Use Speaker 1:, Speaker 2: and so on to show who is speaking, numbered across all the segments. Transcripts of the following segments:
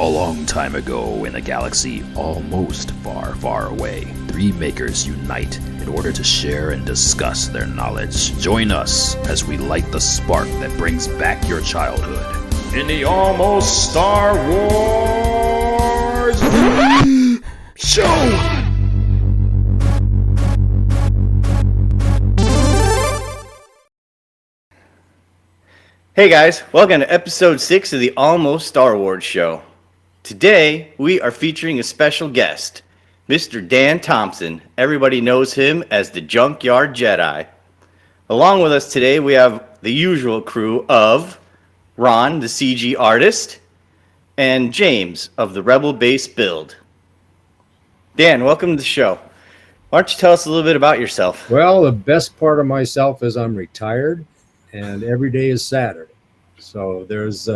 Speaker 1: A long time ago in a galaxy almost far, far away, three makers unite in order to share and discuss their knowledge. Join us as we light the spark that brings back your childhood in the Almost Star Wars show!
Speaker 2: Hey guys, welcome to episode 6 of the Almost Star Wars show. Today, we are featuring a special guest, Mr. Dan Thompson. Everybody knows him as the Junkyard Jedi. Along with us today, we have the usual crew of Ron, the CG artist, and James of the Rebel Base Build. Dan, welcome to the show. Why don't you tell us a little bit about yourself?
Speaker 3: Well, the best part of myself is I'm retired, and every day is Saturday. So there's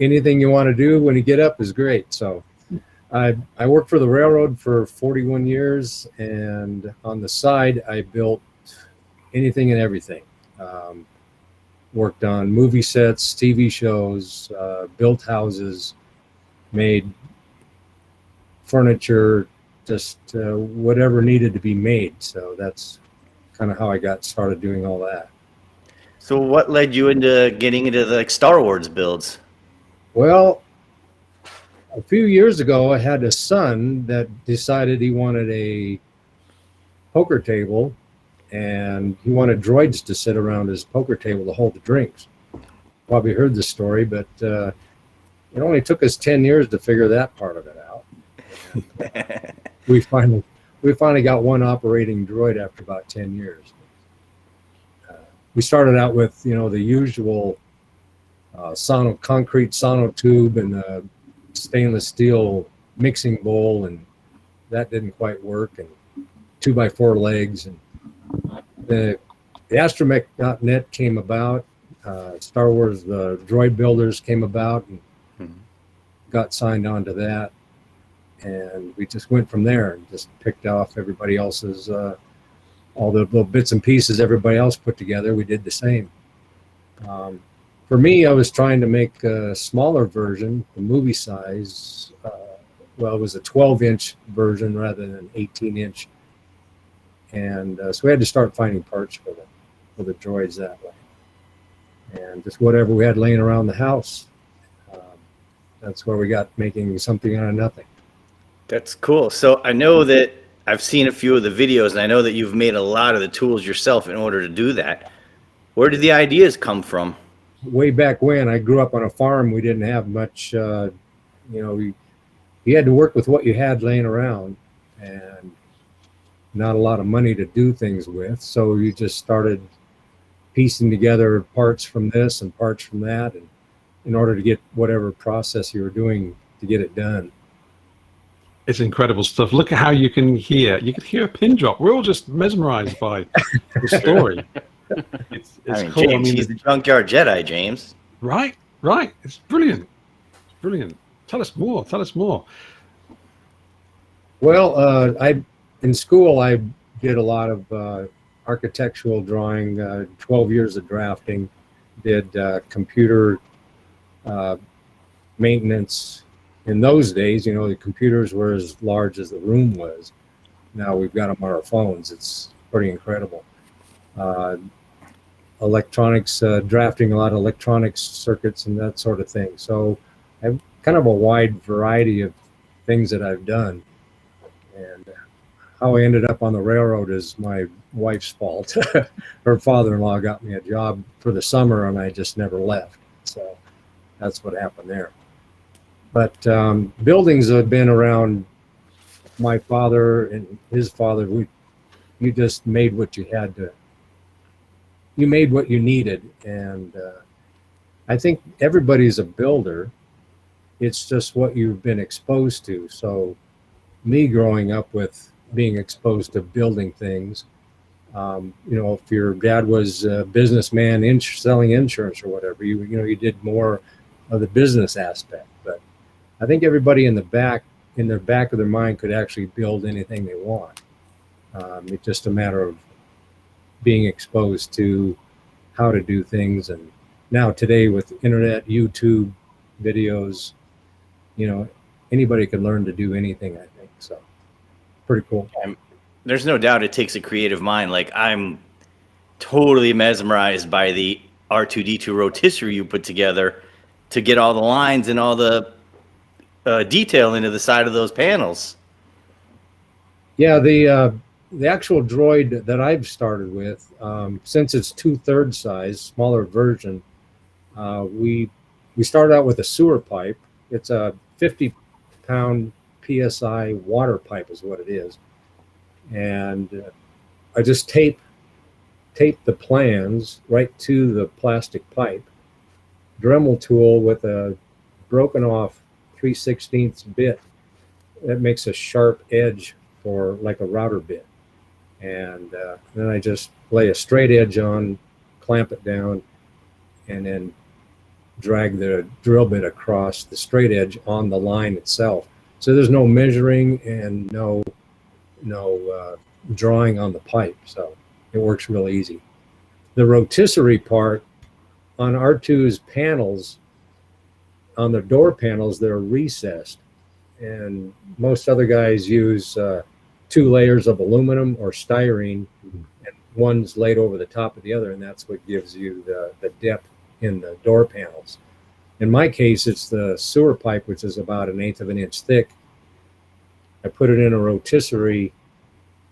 Speaker 3: anything you want to do when you get up is great. So I worked for the railroad for 41 years, and on the side I built anything and everything. Worked on movie sets, TV shows, built houses, made furniture, just whatever needed to be made. So that's kind of how I got started doing all that.
Speaker 2: So what led you into getting into the Star Wars builds?
Speaker 3: Well, a few years ago, I had a son that decided he wanted a poker table, and he wanted droids to sit around his poker table to hold the drinks. Probably heard the story, but it only took us 10 years to figure that part of it out. And, we finally got one operating droid after about 10 years. We started out with, the usual concrete sonotube and a stainless steel mixing bowl, and that didn't quite work, and 2x4 legs. And the astromech.net came about. Star Wars, the droid builders came about and got signed on to that. And we just went from there and just picked off everybody else's, all the little bits and pieces everybody else put together. We did the same. For me, I was trying to make a smaller version, the movie size. Well, it was a 12-inch version rather than an 18-inch. And so we had to start finding parts for the droids that way. And just whatever we had laying around the house, that's where we got making something out of nothing.
Speaker 2: That's cool. So I know that I've seen a few of the videos, and I know that you've made a lot of the tools yourself in order to do that. Where did the ideas come from?
Speaker 3: Way back when, I grew up on a farm. We didn't have much, you had to work with what you had laying around, and not a lot of money to do things with. So you just started piecing together parts from this and parts from that, and in order to get whatever process you were doing to get it done.
Speaker 4: It's incredible stuff. Look at how you can hear. You can hear a pin drop. We're all just mesmerized by the story. It's cool.
Speaker 2: James, he's the Junkyard Jedi, James.
Speaker 4: Right. It's brilliant. Tell us more.
Speaker 3: Well, in school, I did a lot of architectural drawing, 12 years of drafting, did computer maintenance. In those days, the computers were as large as the room was. Now we've got them on our phones. It's pretty incredible. Electronics, drafting a lot of electronics circuits and that sort of thing. So I have kind of a wide variety of things that I've done. And how I ended up on the railroad is my wife's fault. Her father-in-law got me a job for the summer, and I just never left. So that's what happened there. But buildings have been around my father and his father. You just made what you had to. You made what you needed, and I think everybody's a builder. It's just what you've been exposed to. So me growing up with being exposed to building things, if your dad was a businessman selling insurance or whatever, you did more of the business aspect. But I think everybody in their back of their mind could actually build anything they want. It's just a matter of being exposed to how to do things. And now today with internet, YouTube, videos. Anybody can learn to do anything, I think. So pretty cool.
Speaker 2: There's no doubt it takes a creative mind. Like, I'm totally mesmerized by the R2D2 rotisserie you put together to get all the lines and all the detail into the side of those panels.
Speaker 3: Yeah, the actual droid that I've started with, since it's 2/3 size, smaller version, we started out with a sewer pipe. It's a 50-pound PSI water pipe is what it is. And I just tape the plans right to the plastic pipe, Dremel tool with a broken off 3/16 bit that makes a sharp edge for like a router bit. And then I just lay a straight edge on, clamp it down, and then drag the drill bit across the straight edge on the line itself. So there's no measuring and no drawing on the pipe. So it works real easy. The rotisserie part on R2's panels, on the door panels, they're recessed. And most other guys use 2 layers of aluminum or styrene, and one's laid over the top of the other, and that's what gives you the depth in the door panels. In my case, it's the sewer pipe, which is about 1/8 of an inch thick. I put it in a rotisserie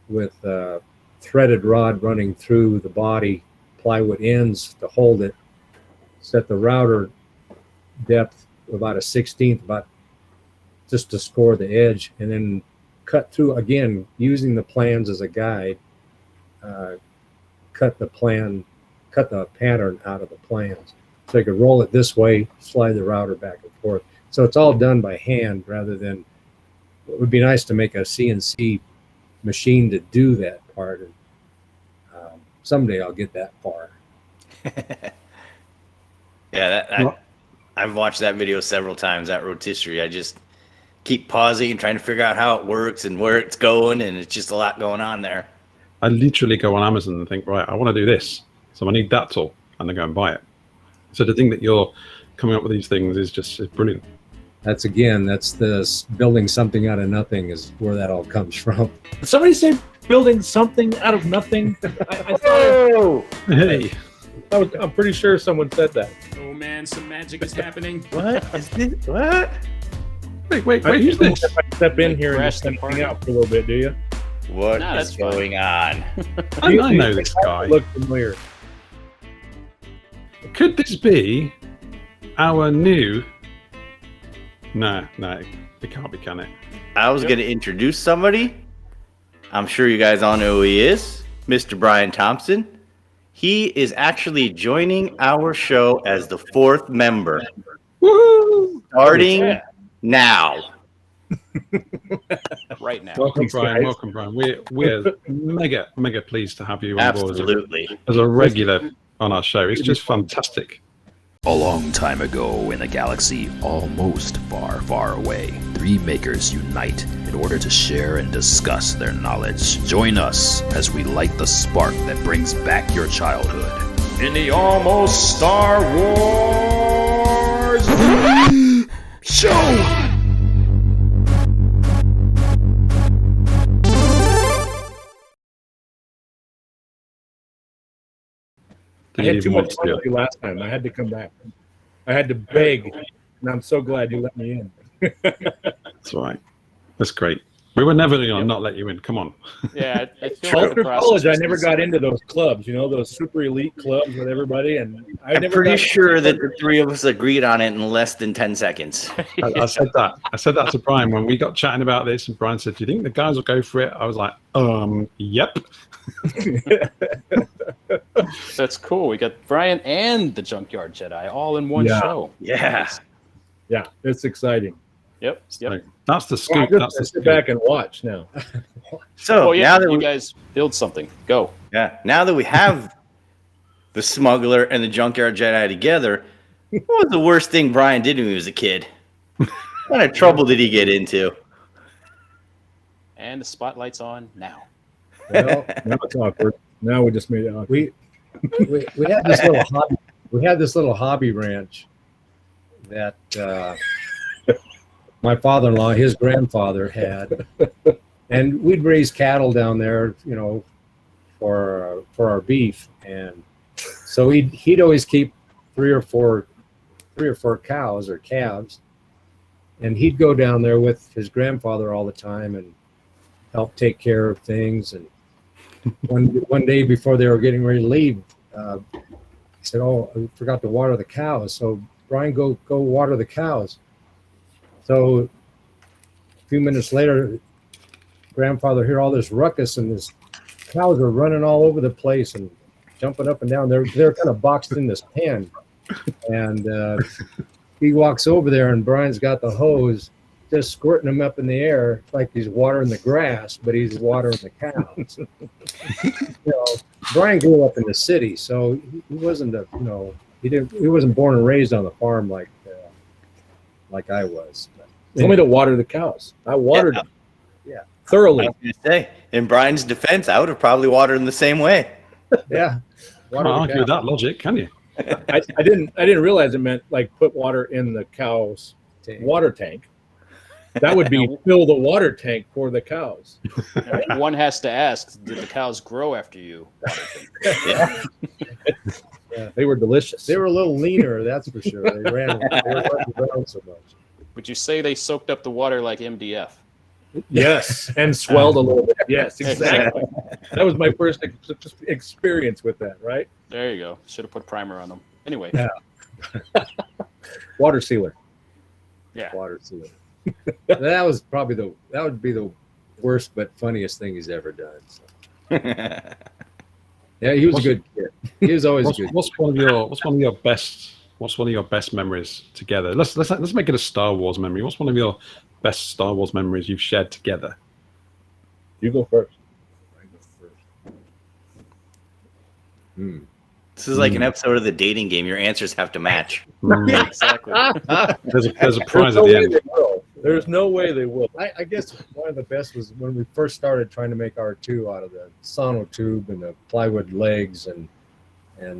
Speaker 3: with a threaded rod running through the body, plywood ends to hold it, set the router depth about 1/16, about just to score the edge, and then cut through again using the plans as a guide. Cut the pattern out of the plans, so I could roll it this way, slide the router back and forth. So it's all done by hand rather than. It would be nice to make a CNC machine to do that part, and someday I'll get that far.
Speaker 2: Yeah, I've watched that video several times, that rotisserie. I just keep pausing and trying to figure out how it works and where it's going, and it's just a lot going on there.
Speaker 4: I literally go on Amazon and think, right, I want to do this, so I need that tool, and then go and buy it. So to think that you're coming up with these things is brilliant.
Speaker 3: That's the building something out of nothing is where that all comes from.
Speaker 5: Did somebody say building something out of nothing? I thought
Speaker 4: Hey,
Speaker 5: I'm pretty sure someone said that.
Speaker 6: Oh man, some magic is happening.
Speaker 2: What is this? What?
Speaker 4: wait, who's this?
Speaker 5: If I step in here and
Speaker 6: Crash
Speaker 5: just
Speaker 6: the
Speaker 5: hang
Speaker 6: party.
Speaker 5: out for a little bit, do you?
Speaker 2: What
Speaker 6: No,
Speaker 2: is
Speaker 6: that's fine.
Speaker 2: going on?
Speaker 4: I know this guy.
Speaker 5: Look familiar.
Speaker 4: Could this be our new? No, it can't be, can it?
Speaker 2: I was going to introduce somebody. I'm sure you guys all know who he is, Mr. Brian Thompson. He is actually joining our show as the 4th member,
Speaker 4: Woohoo!
Speaker 2: starting now.
Speaker 6: Right now.
Speaker 5: Welcome,
Speaker 4: Brian,
Speaker 5: guys.
Speaker 4: welcome, Brian. We're mega pleased to have you on board
Speaker 2: Absolutely.
Speaker 4: as a regular on our show. It's just fantastic.
Speaker 1: A long time ago in a galaxy almost far, far away, 3 makers unite in order to share and discuss their knowledge. Join us as we light the spark that brings back your childhood in the Almost Star Wars show!
Speaker 5: I had too much fun with you last time. I had to come back. I had to beg, and I'm so glad you let me in.
Speaker 4: That's all right. That's great. We were never going to not let you in. Come on.
Speaker 6: Yeah, I feel
Speaker 5: All
Speaker 6: like the
Speaker 5: through
Speaker 6: process
Speaker 5: college, I
Speaker 6: was
Speaker 5: never
Speaker 6: easy.
Speaker 5: got into those clubs, those super elite clubs with everybody, and I
Speaker 2: I'm
Speaker 5: never
Speaker 2: pretty
Speaker 5: got-
Speaker 2: sure that the 3 of us agreed on it in less than 10 seconds.
Speaker 4: I said that. I said that to Brian when we got chatting about this, and Brian said, "Do you think the guys will go for it?" I was like, yep."
Speaker 6: That's cool. We got Brian and the Junkyard Jedi all in one
Speaker 5: Yeah.
Speaker 6: show.
Speaker 2: Yeah.
Speaker 5: Yeah, it's exciting.
Speaker 6: Yep.
Speaker 4: So that's the
Speaker 5: Well,
Speaker 4: scoop.
Speaker 5: I
Speaker 4: That's
Speaker 5: just
Speaker 4: the
Speaker 5: sit
Speaker 4: scoop.
Speaker 5: back and watch now.
Speaker 2: So
Speaker 6: Well, yeah,
Speaker 2: now that
Speaker 6: you
Speaker 2: we,
Speaker 6: guys build something. Go.
Speaker 2: now that we have the smuggler and the Junkyard Jedi together, what was the worst thing Brian did when he was a kid? What kind of trouble did he get into?
Speaker 6: And the spotlight's on now.
Speaker 5: Well, now it's awkward. Now we just made it awkward.
Speaker 3: We had this little hobby. We had this little hobby ranch that my father-in-law, his grandfather had, and we'd raise cattle down there, you know, for our beef, and so he'd always keep three or four cows or calves, and he'd go down there with his grandfather all the time and help take care of things. And one day before they were getting ready to leave, he said, "Oh, I forgot to water the cows. So Brian, go water the cows." So a few minutes later, grandfather heard all this ruckus, and his cows are running all over the place and jumping up and down. They're kind of boxed in this pen, and he walks over there, and Brian's got the hose just squirting them up in the air like he's watering the grass, but he's watering the cows. You know, Brian grew up in the city, so he wasn't he wasn't born and raised on the farm like I was. But,
Speaker 5: Tell me to water the cows. I watered them.
Speaker 3: Yeah.
Speaker 5: Thoroughly.
Speaker 2: I was gonna say, in Brian's defense, I would have probably watered them the same way.
Speaker 3: Yeah.
Speaker 4: Can't argue with that logic, can you?
Speaker 5: I didn't realize it meant like put water in the cow's water tank. That would be fill the water tank for the cows.
Speaker 6: One has to ask, did the cows grow after you watered them?
Speaker 2: Yeah.
Speaker 5: Yeah, they were delicious.
Speaker 3: They were a little leaner, that's for sure. They were running around so much.
Speaker 6: Would you say they soaked up the water like MDF?
Speaker 5: Yes, and swelled a little bit. Yes, exactly. That was my first experience with that, right?
Speaker 6: There you go. Should have put primer on them. Anyway.
Speaker 5: Yeah. Water sealer.
Speaker 6: Yeah.
Speaker 3: Water sealer. That would be the worst but funniest thing he's ever done. So. Yeah, he was a good kid. He was always a good.
Speaker 4: What's one of your best memories together? Let's make it a Star Wars memory. What's one of your best Star Wars memories you've shared together?
Speaker 5: You go first.
Speaker 3: I go first.
Speaker 2: This is like an episode of the dating game. Your answers have to match.
Speaker 6: Yeah, exactly.
Speaker 4: There's a prize at the end.
Speaker 5: There's no way they will.
Speaker 3: I guess one of the best was when we first started trying to make R2 out of the sono tube and the plywood legs and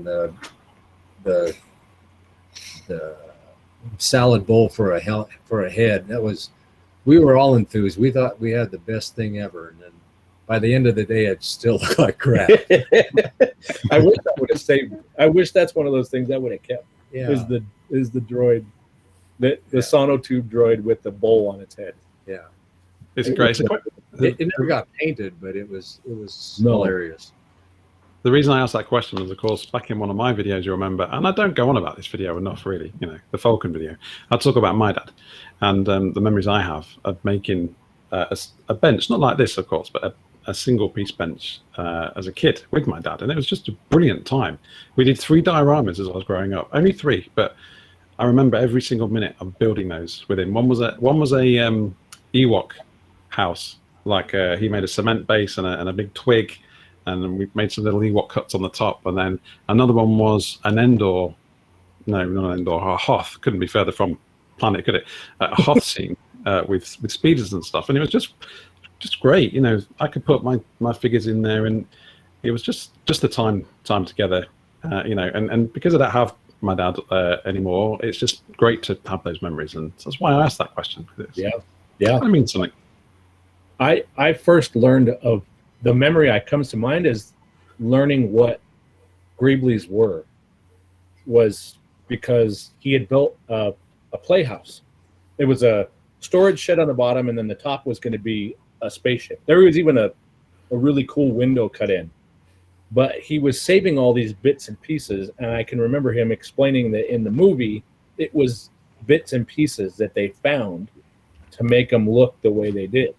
Speaker 3: the salad bowl for a head. We were all enthused. We thought we had the best thing ever, and then by the end of the day, it still looked like crap.
Speaker 5: I wish that would have saved. I wish that's one of those things that would have kept.
Speaker 3: Yeah.
Speaker 5: Is the droid, the sonotube droid with the bowl on its head.
Speaker 3: Yeah.
Speaker 4: It's great.
Speaker 3: It never got painted, but it was hilarious.
Speaker 4: The reason I asked that question was, of course, back in one of my videos, you remember, and I don't go on about this video enough, really, the Falcon video. I talk about my dad and the memories I have of making a bench, not like this, of course, but a single-piece bench as a kid with my dad, and it was just a brilliant time. We did 3 dioramas as I was growing up, only 3, but I remember every single minute of building those with him. One was a Ewok house, like he made a cement base and a big twig, and then we made some little Ewok cuts on the top. And then another one was an Endor, no, not an Endor, a Hoth. Couldn't be further from planet, could it? A Hoth scene with speeders and stuff, and it was just great. I could put my figures in there, and it was just the time together. And because I don't have my dad anymore, it's just great to have those memories, and that's why I asked that question.
Speaker 5: Yeah.
Speaker 4: I mean something.
Speaker 5: I first learned of the memory that comes to mind is learning what Greeblies was because he had built a playhouse. It was a storage shed on the bottom, and then the top was going to be a spaceship. There was even a really cool window cut in. But he was saving all these bits and pieces, and I can remember him explaining that in the movie, it was bits and pieces that they found to make them look the way they did.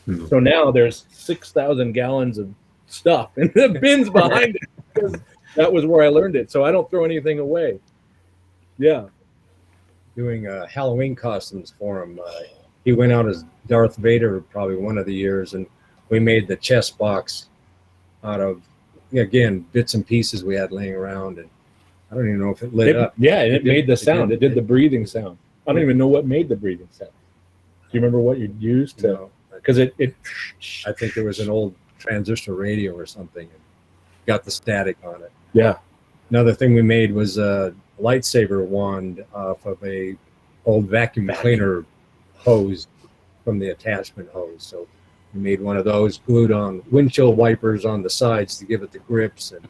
Speaker 5: Mm-hmm. So now there's 6,000 gallons of stuff in the bins behind it, because that was where I learned it. So I don't throw anything away. Yeah.
Speaker 3: Doing Halloween costumes for him. He went out as Darth Vader probably one of the years, and we made the chest box out of, again, bits and pieces we had laying around, and I don't even know if it lit up.
Speaker 5: Yeah, and it made the sound. It did the breathing sound. I don't even know what made the breathing sound. Do you remember what you used to?
Speaker 3: No.
Speaker 5: Because it
Speaker 3: I think there was an old transistor radio or something, and got the static on it.
Speaker 5: Yeah.
Speaker 3: Another thing we made was a lightsaber wand off of a old vacuum cleaner hose from the attachment hose. So we made one of those, glued on windshield wipers on the sides to give it the grips. And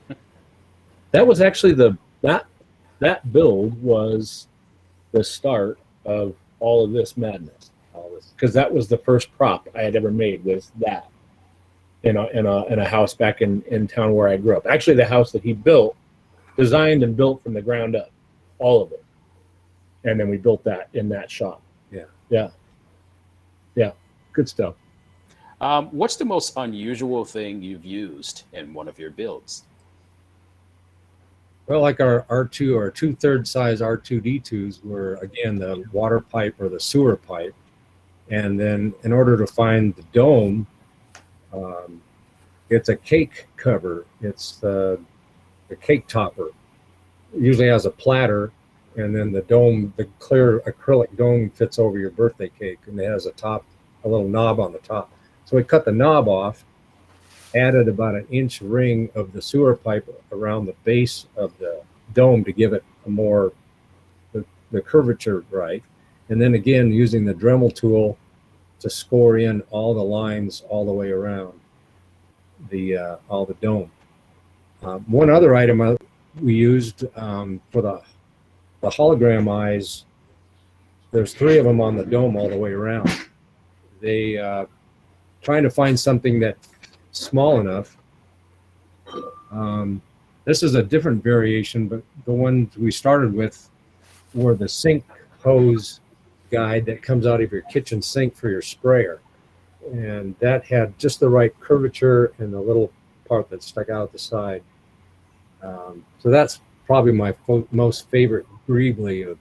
Speaker 5: That was actually that build was the start of all of this madness. Because that was the first prop I had ever made, was that in a house back in town where I grew up. Actually, the house that he built, designed and built from the ground up, all of it. And then we built that in that shop. Yeah. Good stuff.
Speaker 6: What's the most unusual thing you've used in one of your builds?
Speaker 3: well, like our R2 or 2/3 size R2D2s were, again, the water pipe or the sewer pipe. And then in order to find the dome, it's a cake cover. It's the cake topper. It usually has a platter, and then the dome, the clear acrylic dome, fits over your birthday cake, and it has a little knob on the top. So we cut the knob off, added about an inch ring of the sewer pipe around the base of the dome to give it a more the curvature right, and then again using the Dremel tool to score in all the lines all the way around all the dome. One other item we used for the hologram eyes, there's 3 of them on the dome all the way around. They trying to find something that's small enough. This is a different variation, but the ones we started with were the sink hose guide that comes out of your kitchen sink for your sprayer. And that had just the right curvature and the little part that stuck out the side. So that's probably my most favorite greebly of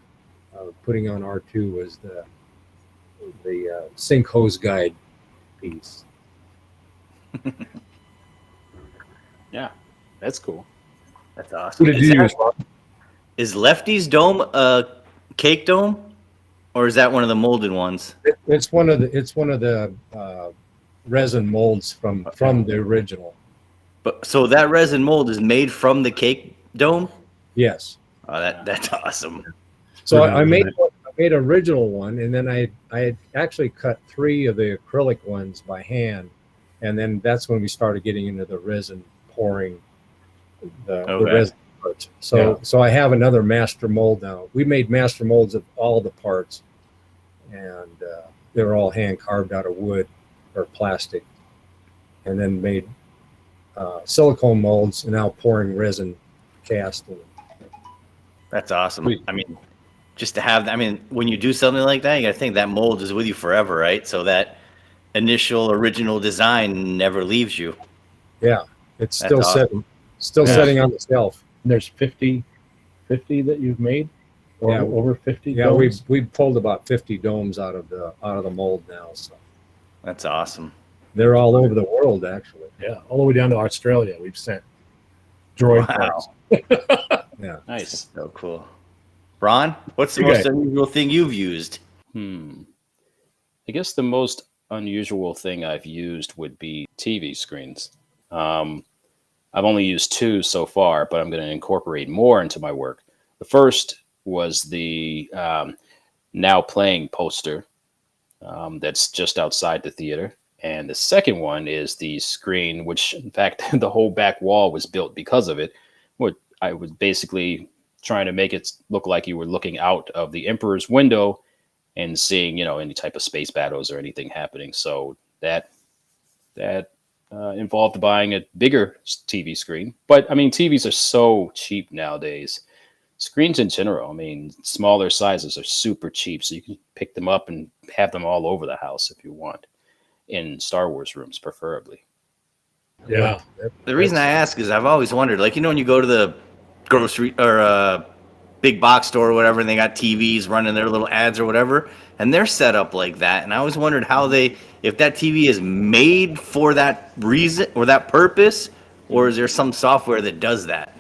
Speaker 3: putting on R2 was the sink hose guide piece.
Speaker 6: Yeah, that's cool.
Speaker 2: That's awesome.
Speaker 5: Who did you use?
Speaker 2: Is Lefty's dome a cake dome, or is that one of the molded ones?
Speaker 3: It's one of the resin molds from the original.
Speaker 2: But so that resin mold is made from the cake dome?
Speaker 3: Yes.
Speaker 2: Oh, that's awesome.
Speaker 3: So I made an original one, and then I had actually cut 3 of the acrylic ones by hand, and then that's when we started getting into the resin pouring the resin parts. So I have another master mold now. We made master molds of all the parts, and they were all hand carved out of wood or plastic, and then made silicone molds, and now pouring resin cast in them.
Speaker 2: That's awesome. I mean, just to have, when you do something like that, you got to think that mold is with you forever, right? So that initial original design never leaves you.
Speaker 3: Yeah, it's
Speaker 2: That's
Speaker 3: still
Speaker 2: awesome.
Speaker 3: sitting on the shelf.
Speaker 5: And there's 50 that you've made, or
Speaker 3: Yeah.
Speaker 5: over 50.
Speaker 3: Yeah,
Speaker 5: domes?
Speaker 3: we pulled about 50 domes out of the mold now, so
Speaker 2: That's awesome.
Speaker 3: they're all over the world actually.
Speaker 5: Yeah, all the way down to Australia. We've sent droid
Speaker 2: Wow.
Speaker 5: parts.
Speaker 3: Yeah.
Speaker 6: Nice.
Speaker 2: So cool. Ron, what's the
Speaker 5: Okay.
Speaker 2: most unusual thing you've used?
Speaker 6: I guess the most unusual thing I've used would be TV screens. I've only used 2 so far, but I'm going to incorporate more into my work. The first was the Now Playing poster that's just outside the theater. And the second one is the screen, which, in fact, the whole back wall was built because of it. What I was basically trying to make it look like you were looking out of the Emperor's window and seeing, any type of space battles or anything happening. So that involved buying a bigger TV screen. But TVs are so cheap nowadays. Screens in general, smaller sizes are super cheap. So you can pick them up and have them all over the house if you want, in Star Wars rooms, preferably.
Speaker 5: Yeah.
Speaker 2: The reason I ask is I've always wondered, when you go to the grocery or big box store or whatever, and they got TVs running their little ads or whatever, and they're set up like that. And I always wondered if that TV is made for that reason or that purpose, or is there some software that does that?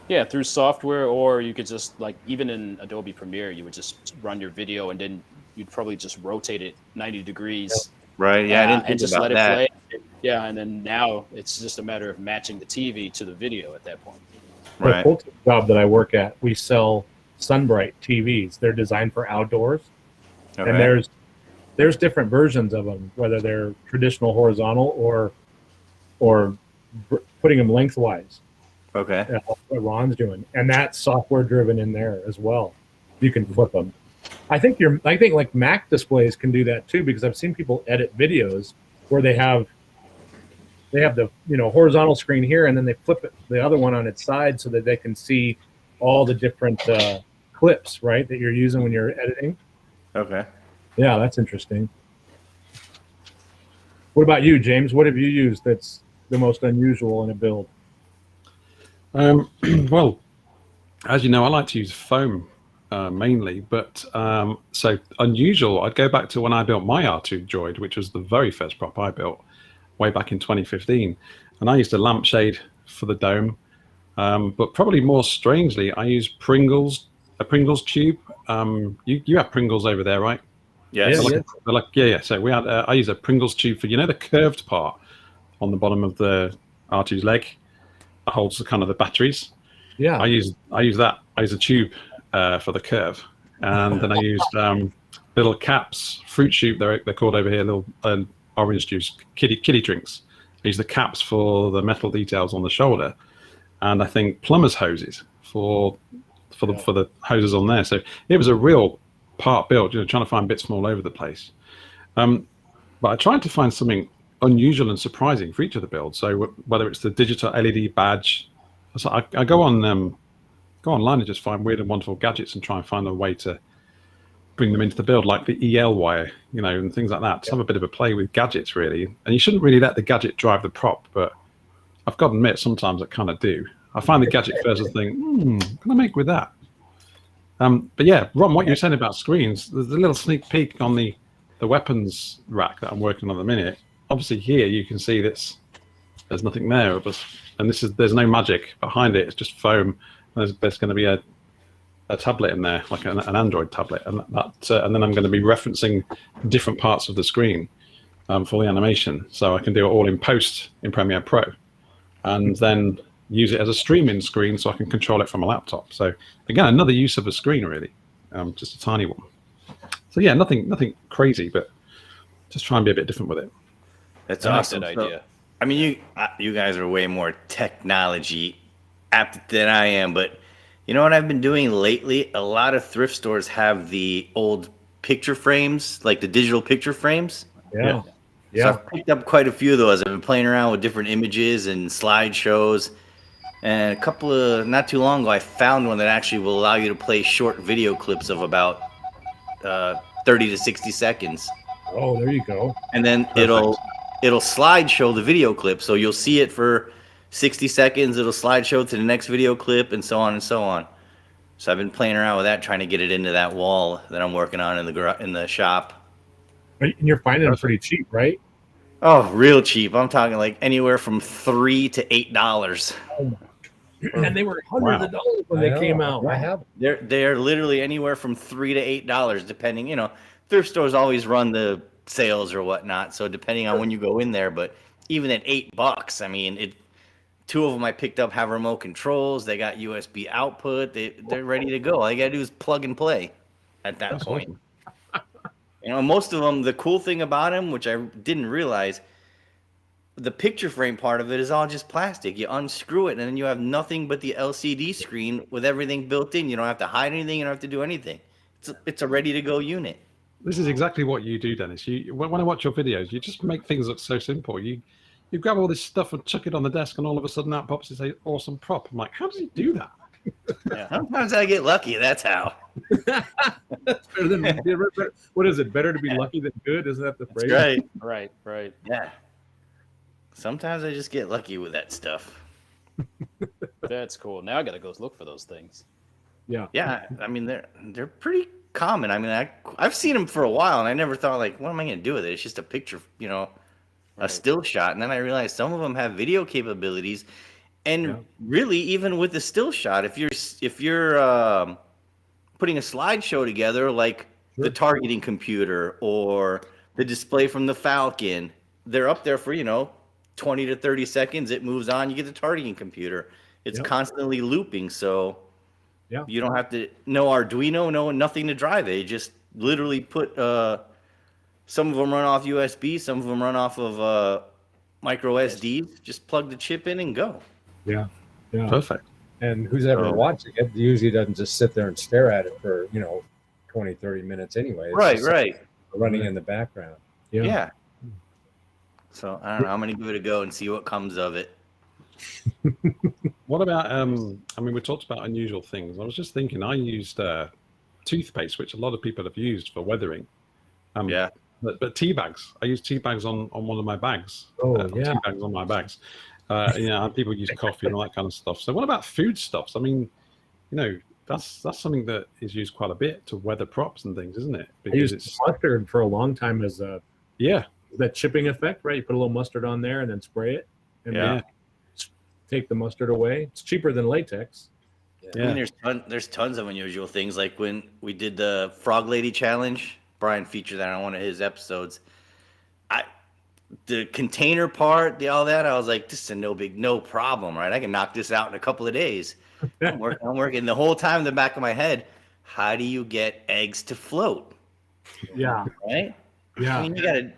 Speaker 6: Yeah, through software, or you could just, even in Adobe Premiere, you would just run your video and then you'd probably just rotate it 90 degrees.
Speaker 2: Right. Yeah, I didn't
Speaker 6: and
Speaker 2: think
Speaker 6: just
Speaker 2: about
Speaker 6: let it
Speaker 2: that.
Speaker 6: play. Yeah, and then now it's just a matter of matching the TV to the video at that point.
Speaker 2: Right.
Speaker 5: The full-time job that I work at, we sell Sunbright TVs. They're designed for outdoors,
Speaker 2: Okay.
Speaker 5: and there's different versions of them, whether they're traditional horizontal or putting them lengthwise.
Speaker 2: Okay.
Speaker 5: What Ron's doing, and that's software driven in there as well. You can flip them. I think like Mac displays can do that too, because I've seen people edit videos where they have the horizontal screen here, and then they flip it the other one on its side so that they can see all the different clips, right, that you're using when you're editing.
Speaker 2: Okay.
Speaker 5: Yeah, that's interesting. What about you, James? What have you used that's the most unusual in a build?
Speaker 4: Well, as you know, I like to use foam mainly, but so unusual, I'd go back to when I built my R2 droid, which was the very first prop I built way back in 2015. And I used a lampshade for the dome, but probably more strangely, I used a Pringles tube. You have Pringles over there, right?
Speaker 2: Yes.
Speaker 5: Yeah.
Speaker 4: So we had I use a Pringles tube for the curved part on the bottom of the R2's leg that holds the kind of the batteries.
Speaker 5: Yeah.
Speaker 4: I use that. I use a tube for the curve, and then I used little caps, fruit shoot. They're called over here little orange juice kiddie drinks. I use the caps for the metal details on the shoulder, and I think plumber's hoses for the hoses on there. So it was a real part build, trying to find bits from all over the place. But I tried to find something unusual and surprising for each of the builds. So whether it's the digital LED badge, so I go online and just find weird and wonderful gadgets and try and find a way to bring them into the build, like the EL wire, and things like that. To have a bit of a play with gadgets, really. And you shouldn't really let the gadget drive the prop, but I've got to admit, sometimes I kind of do. I find the gadget first and think, what can I make with that? But yeah, Ron, what you're saying about screens, there's a little sneak peek on the weapons rack that I'm working on at the minute. Obviously here you can see there's nothing there, and there's no magic behind it. It's just foam. There's going to be a tablet in there, like an Android tablet, and then I'm going to be referencing different parts of the screen for the animation, so I can do it all in post in Premiere Pro, and then use it as a streaming screen so I can control it from a laptop. So again, another use of a screen, really, just a tiny one. So yeah, nothing crazy, but just try and be a bit different with it.
Speaker 2: That's
Speaker 6: I like
Speaker 2: awesome.
Speaker 6: that
Speaker 2: So,
Speaker 6: idea.
Speaker 2: I mean, you guys are way more technology apt than I am, but you know what I've been doing lately? A lot of thrift stores have the old picture frames, like the digital picture frames.
Speaker 5: Yeah.
Speaker 2: So I've picked up quite a few of those. I've been playing around with different images and slideshows. And not too long ago, I found one that actually will allow you to play short video clips of about 30 to 60 seconds.
Speaker 5: Oh, there you go.
Speaker 2: And then it'll slideshow the video clip. So you'll see it for 60 seconds. It'll slideshow to the next video clip, and so on and so on. So I've been playing around with that, trying to get it into that wall that I'm working on in the shop.
Speaker 5: And you're finding them pretty cheap, right?
Speaker 2: Oh, real cheap. I'm talking like anywhere from $3 to $8.
Speaker 5: And they were hundreds of dollars when they came out.
Speaker 3: I have.
Speaker 2: They're literally anywhere from $3 to $8, depending. Thrift stores always run the sales or whatnot, so depending on when you go in there. But even at $8, I mean, two of them I picked up have remote controls. They got USB output. They're ready to go. All you gotta do is plug and play at that point. Awesome. Most of them. The cool thing about them, which I didn't realize, the picture frame part of it is all just plastic. You unscrew it, and then you have nothing but the LCD screen with everything built in. You don't have to hide anything. You don't have to do anything. It's a ready-to-go unit.
Speaker 4: This is exactly what you do, Dennis. When I watch your videos, you just make things look so simple. You grab all this stuff and chuck it on the desk, and all of a sudden out pops this awesome prop. I'm like, how does he do that?
Speaker 2: Yeah, sometimes I get lucky. That's how.
Speaker 5: That's better than what is it? Better to be lucky than good? Isn't that the phrase?
Speaker 6: Right.
Speaker 2: Yeah. Sometimes I just get lucky with that stuff.
Speaker 6: That's cool. Now I got to go look for those things.
Speaker 5: Yeah.
Speaker 2: Yeah. I mean, they're pretty common. I mean, I've seen them for a while, and I never thought, like, what am I going to do with it? It's just a picture, a still shot. And then I realized some of them have video capabilities. And really, even with the still shot, if you're putting a slideshow together, like the targeting computer or the display from the Falcon, they're up there for 20 to 30 seconds. It moves on. You get the targeting computer, It's
Speaker 5: Yep.
Speaker 2: constantly looping, so
Speaker 5: Yeah.
Speaker 2: you don't have to know Arduino, no nothing to drive it. You just literally put some of them run off USB, some of them run off of micro SDs. Just plug the chip in and go.
Speaker 5: Yeah. Yeah.
Speaker 4: Perfect.
Speaker 3: And who's ever
Speaker 2: So-
Speaker 3: watching it usually doesn't just sit there and stare at it for 20, 30 minutes anyway. It's
Speaker 2: Right,
Speaker 3: just
Speaker 2: right.
Speaker 3: running in the background.
Speaker 2: Yeah. So I don't know. I'm gonna give it a go and see what comes of it.
Speaker 4: What about I mean, we talked about unusual things. I was just thinking, I used toothpaste, which a lot of people have used for weathering.
Speaker 2: Yeah.
Speaker 4: But tea bags. I use tea bags on one of my bags.
Speaker 5: Oh,
Speaker 4: Tea bags on my bags. And people use coffee and all that kind of stuff. So what about foodstuffs? I mean, that's something that is used quite a bit to weather props and things, isn't it?
Speaker 5: I used mustard for a long time as that chipping effect, right? You put a little mustard on there and then spray it, and then take the mustard away. It's cheaper than latex.
Speaker 2: I mean, there's tons of unusual things. Like when we did the Frog Lady Challenge, Brian featured that on one of his episodes. The container part, all that, I was like, this is no problem, right? I can knock this out in a couple of days. I'm working the whole time in the back of my head. How do you get eggs to float?
Speaker 5: Yeah.
Speaker 2: Right?
Speaker 5: Yeah.
Speaker 2: I mean, you gotta.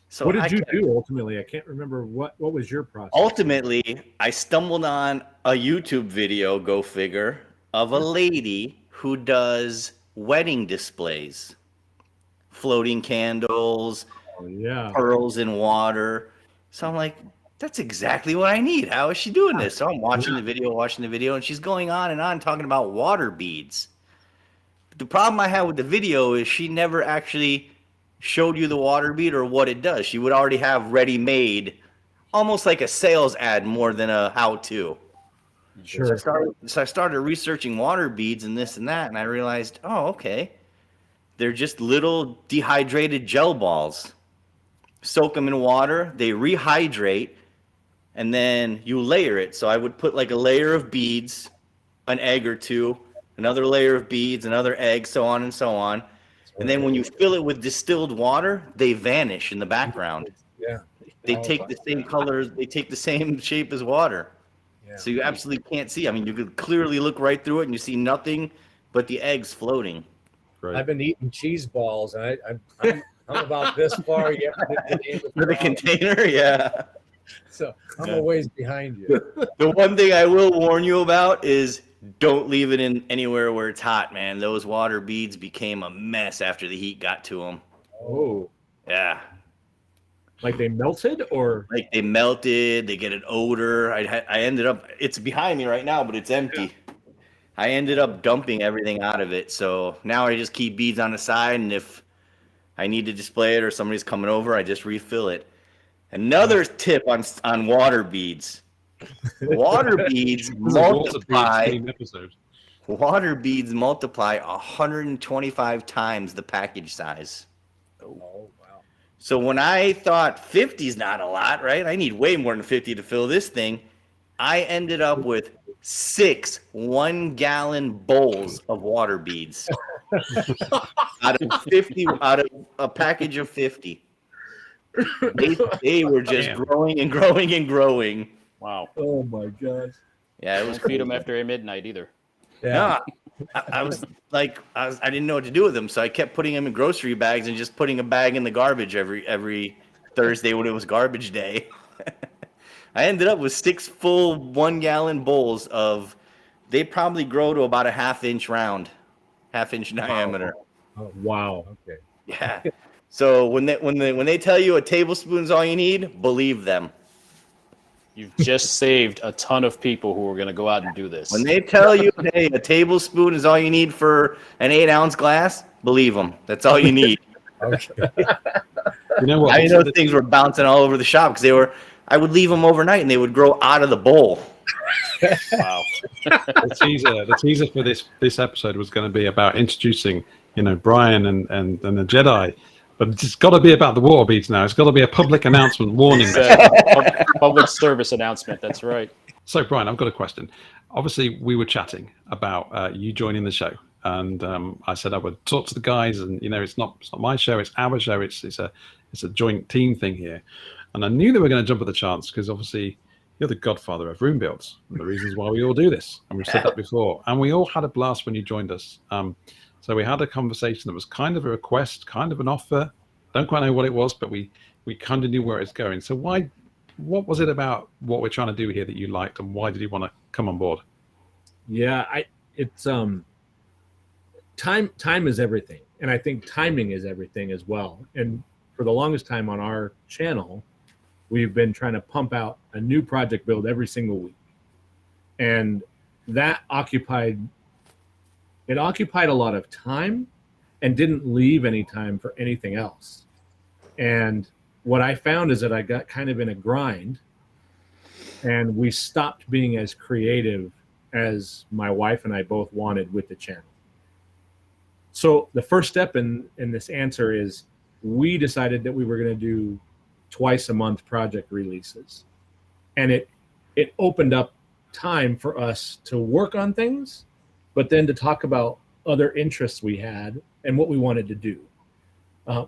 Speaker 2: So
Speaker 5: What did you do ultimately? I can't remember what was your process.
Speaker 2: Ultimately, I stumbled on a YouTube video, go figure, of a lady who does wedding displays, floating candles,
Speaker 5: Oh, yeah.
Speaker 2: pearls in water. So I'm like, that's exactly what I need. How is she doing this? So I'm watching the video, and she's going on and on talking about water beads. The problem I had with the video is she never actually showed you the water bead or what it does. She would already have ready-made, almost like a sales ad more than a how-to.
Speaker 5: Sure.
Speaker 2: So I started researching water beads and this and that, and I realized, oh, okay. They're just little dehydrated gel balls. Soak them in water, they rehydrate, and then you layer it. So I would put like a layer of beads, an egg or two, another layer of beads, another egg, so on and so on. And then when you fill it with distilled water, they vanish in the background.
Speaker 3: Yeah.
Speaker 2: They take the same colors, they take the same shape as water.
Speaker 3: Yeah.
Speaker 2: So you absolutely can't see. I mean, you could clearly look right through it and you see nothing but the eggs floating.
Speaker 4: Great.
Speaker 3: I've been eating cheese balls, and I'm about this far yet
Speaker 2: For the container, yeah.
Speaker 3: So I'm a ways behind you.
Speaker 2: The one thing I will warn you about is don't leave it in anywhere where it's hot, man. Those water beads became a mess after the heat got to them.
Speaker 5: Oh,
Speaker 2: Yeah.
Speaker 5: like they melted, or
Speaker 2: Like they melted, they get an odor. I ended up, it's behind me right now, but it's empty. I ended up dumping everything out of it. So now I just keep beads on the side, and if I need to display it or somebody's coming over, I just refill it. Another tip on water beads. Water beads multiply. Water beads multiply 125 times the package size.
Speaker 3: Oh, wow.
Speaker 2: So when I thought 50 is not a lot, right? I need way more than 50 to fill this thing. I ended up with 6 1-gallon bowls of water beads out of a package of 50. They were just growing and growing and growing.
Speaker 6: Wow.
Speaker 5: oh my gosh.
Speaker 2: Yeah, it
Speaker 6: Don't
Speaker 2: was
Speaker 6: feed them after midnight either.
Speaker 3: Yeah.
Speaker 2: No, I was like, I didn't know what to do with them, so I kept putting them in grocery bags and just putting a bag in the garbage every Thursday when it was garbage day. I ended up with 6 full 1-gallon bowls of. They probably grow to about a half-inch diameter.
Speaker 5: Oh, wow.
Speaker 3: Okay.
Speaker 2: Yeah. So when they tell you a tablespoon's all you need, believe them.
Speaker 6: You've just saved a ton of people who are going to go out and do this.
Speaker 2: When they tell you, hey, a tablespoon is all you need for an 8-ounce glass, believe them. That's all you need.
Speaker 3: Okay.
Speaker 4: You know what?
Speaker 2: I know things were bouncing all over the shop because I would leave them overnight and they would grow out of the bowl.
Speaker 6: Wow.
Speaker 4: The teaser for this episode was going to be about introducing, Brian and the Jedi, but it's got to be about the water beads now. It's got to be a public announcement warning.
Speaker 6: Public service announcement. That's right.
Speaker 4: So, Brian, I've got a question. Obviously, we were chatting about you joining the show, and I said I would talk to the guys, and it's not my show, it's our show. It's a joint team thing here, and I knew they were going to jump at the chance because obviously, you're the godfather of room builds, and the reasons why we all do this. And we've said that before. And we all had a blast when you joined us. So we had a conversation that was kind of a request, kind of an offer. Don't quite know what it was, but we kind of knew where it's going. So what was it about what we're trying to do here that you liked, and why did you want to come on board?
Speaker 5: Yeah, it's time is everything, and I think timing is everything as well. And for the longest time on our channel, we've been trying to pump out a new project build every single week, and that occupied a lot of time and didn't leave any time for anything else. And what I found is that I got kind of in a grind, and we stopped being as creative as my wife and I both wanted with the channel. So the first step in this answer is we decided that we were going to do twice a month project releases. And it opened up time for us to work on things, but then to talk about other interests we had and what we wanted to do.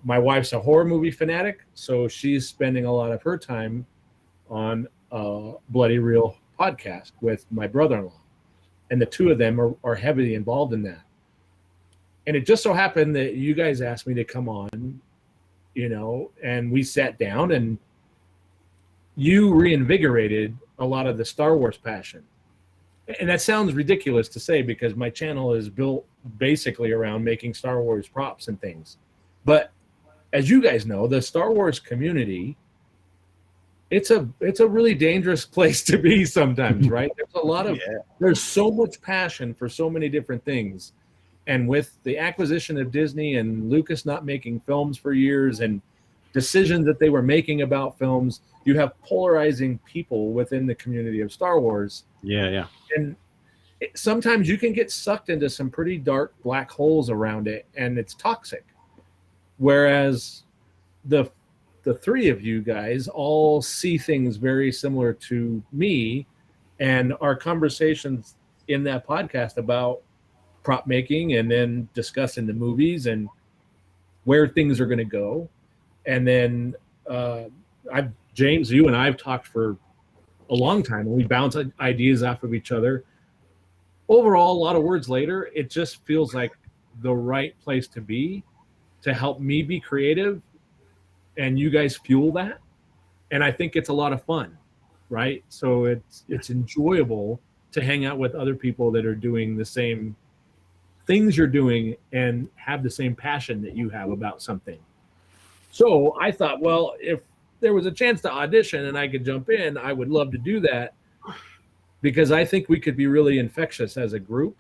Speaker 5: My wife's a horror movie fanatic, so she's spending a lot of her time on a Bloody Real podcast with my brother-in-law. And the two of them are heavily involved in that. And it just so happened that you guys asked me to come on, and we sat down, and you reinvigorated a lot of the Star Wars passion. And that sounds ridiculous to say because my channel is built basically around making Star Wars props and things. But as you guys know, the Star Wars community, it's a really dangerous place to be sometimes, right? There's so much passion for so many different things. And with the acquisition of Disney and Lucas not making films for years and decisions that they were making about films, you have polarizing people within the community of Star Wars.
Speaker 4: Yeah.
Speaker 5: And sometimes you can get sucked into some pretty dark black holes around it, and it's toxic. Whereas the three of you guys all see things very similar to me, and our conversations in that podcast about prop making and then discussing the movies and where things are going to go. And then James, you and I've talked for a long time, and we bounce ideas off of each other. Overall, a lot of words later, it just feels like the right place to be to help me be creative, and you guys fuel that. And I think it's a lot of fun, right? So it's enjoyable to hang out with other people that are doing the same things you're doing and have the same passion that you have about something. So I thought, well, if there was a chance to audition and I could jump in, I would love to do that, because I think we could be really infectious as a group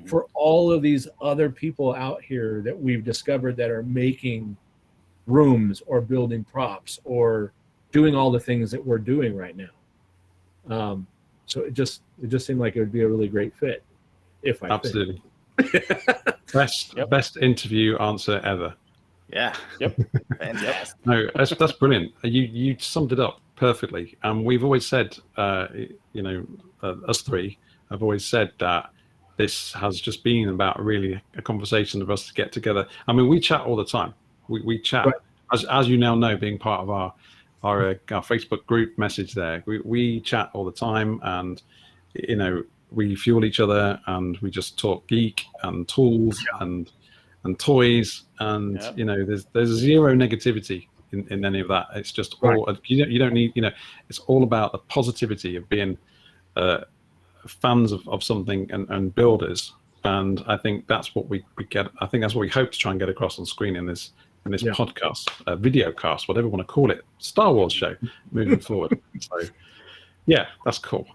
Speaker 5: for all of these other people out here that we've discovered that are making rooms or building props or doing all the things that we're doing right now. So it just seemed like it would be a really great fit. If I
Speaker 4: absolutely best interview answer ever.
Speaker 2: Yeah.
Speaker 6: Yep.
Speaker 2: Fantastic.
Speaker 4: No, that's brilliant. You summed it up perfectly. And we've always said, us three have always said that this has just been about really a conversation of us to get together. I mean, we chat all the time. We chat, right. as you now know, being part of our Facebook group message there. We chat all the time, and we fuel each other, and we just talk geek and tools and toys, and there's zero negativity in any of that. It's just all you don't need. It's all about the positivity of being fans of something and builders. And I think that's what we get. I think that's what we hope to try and get across on screen in this podcast, video cast, whatever you want to call it, Star Wars show moving forward. So yeah, that's cool.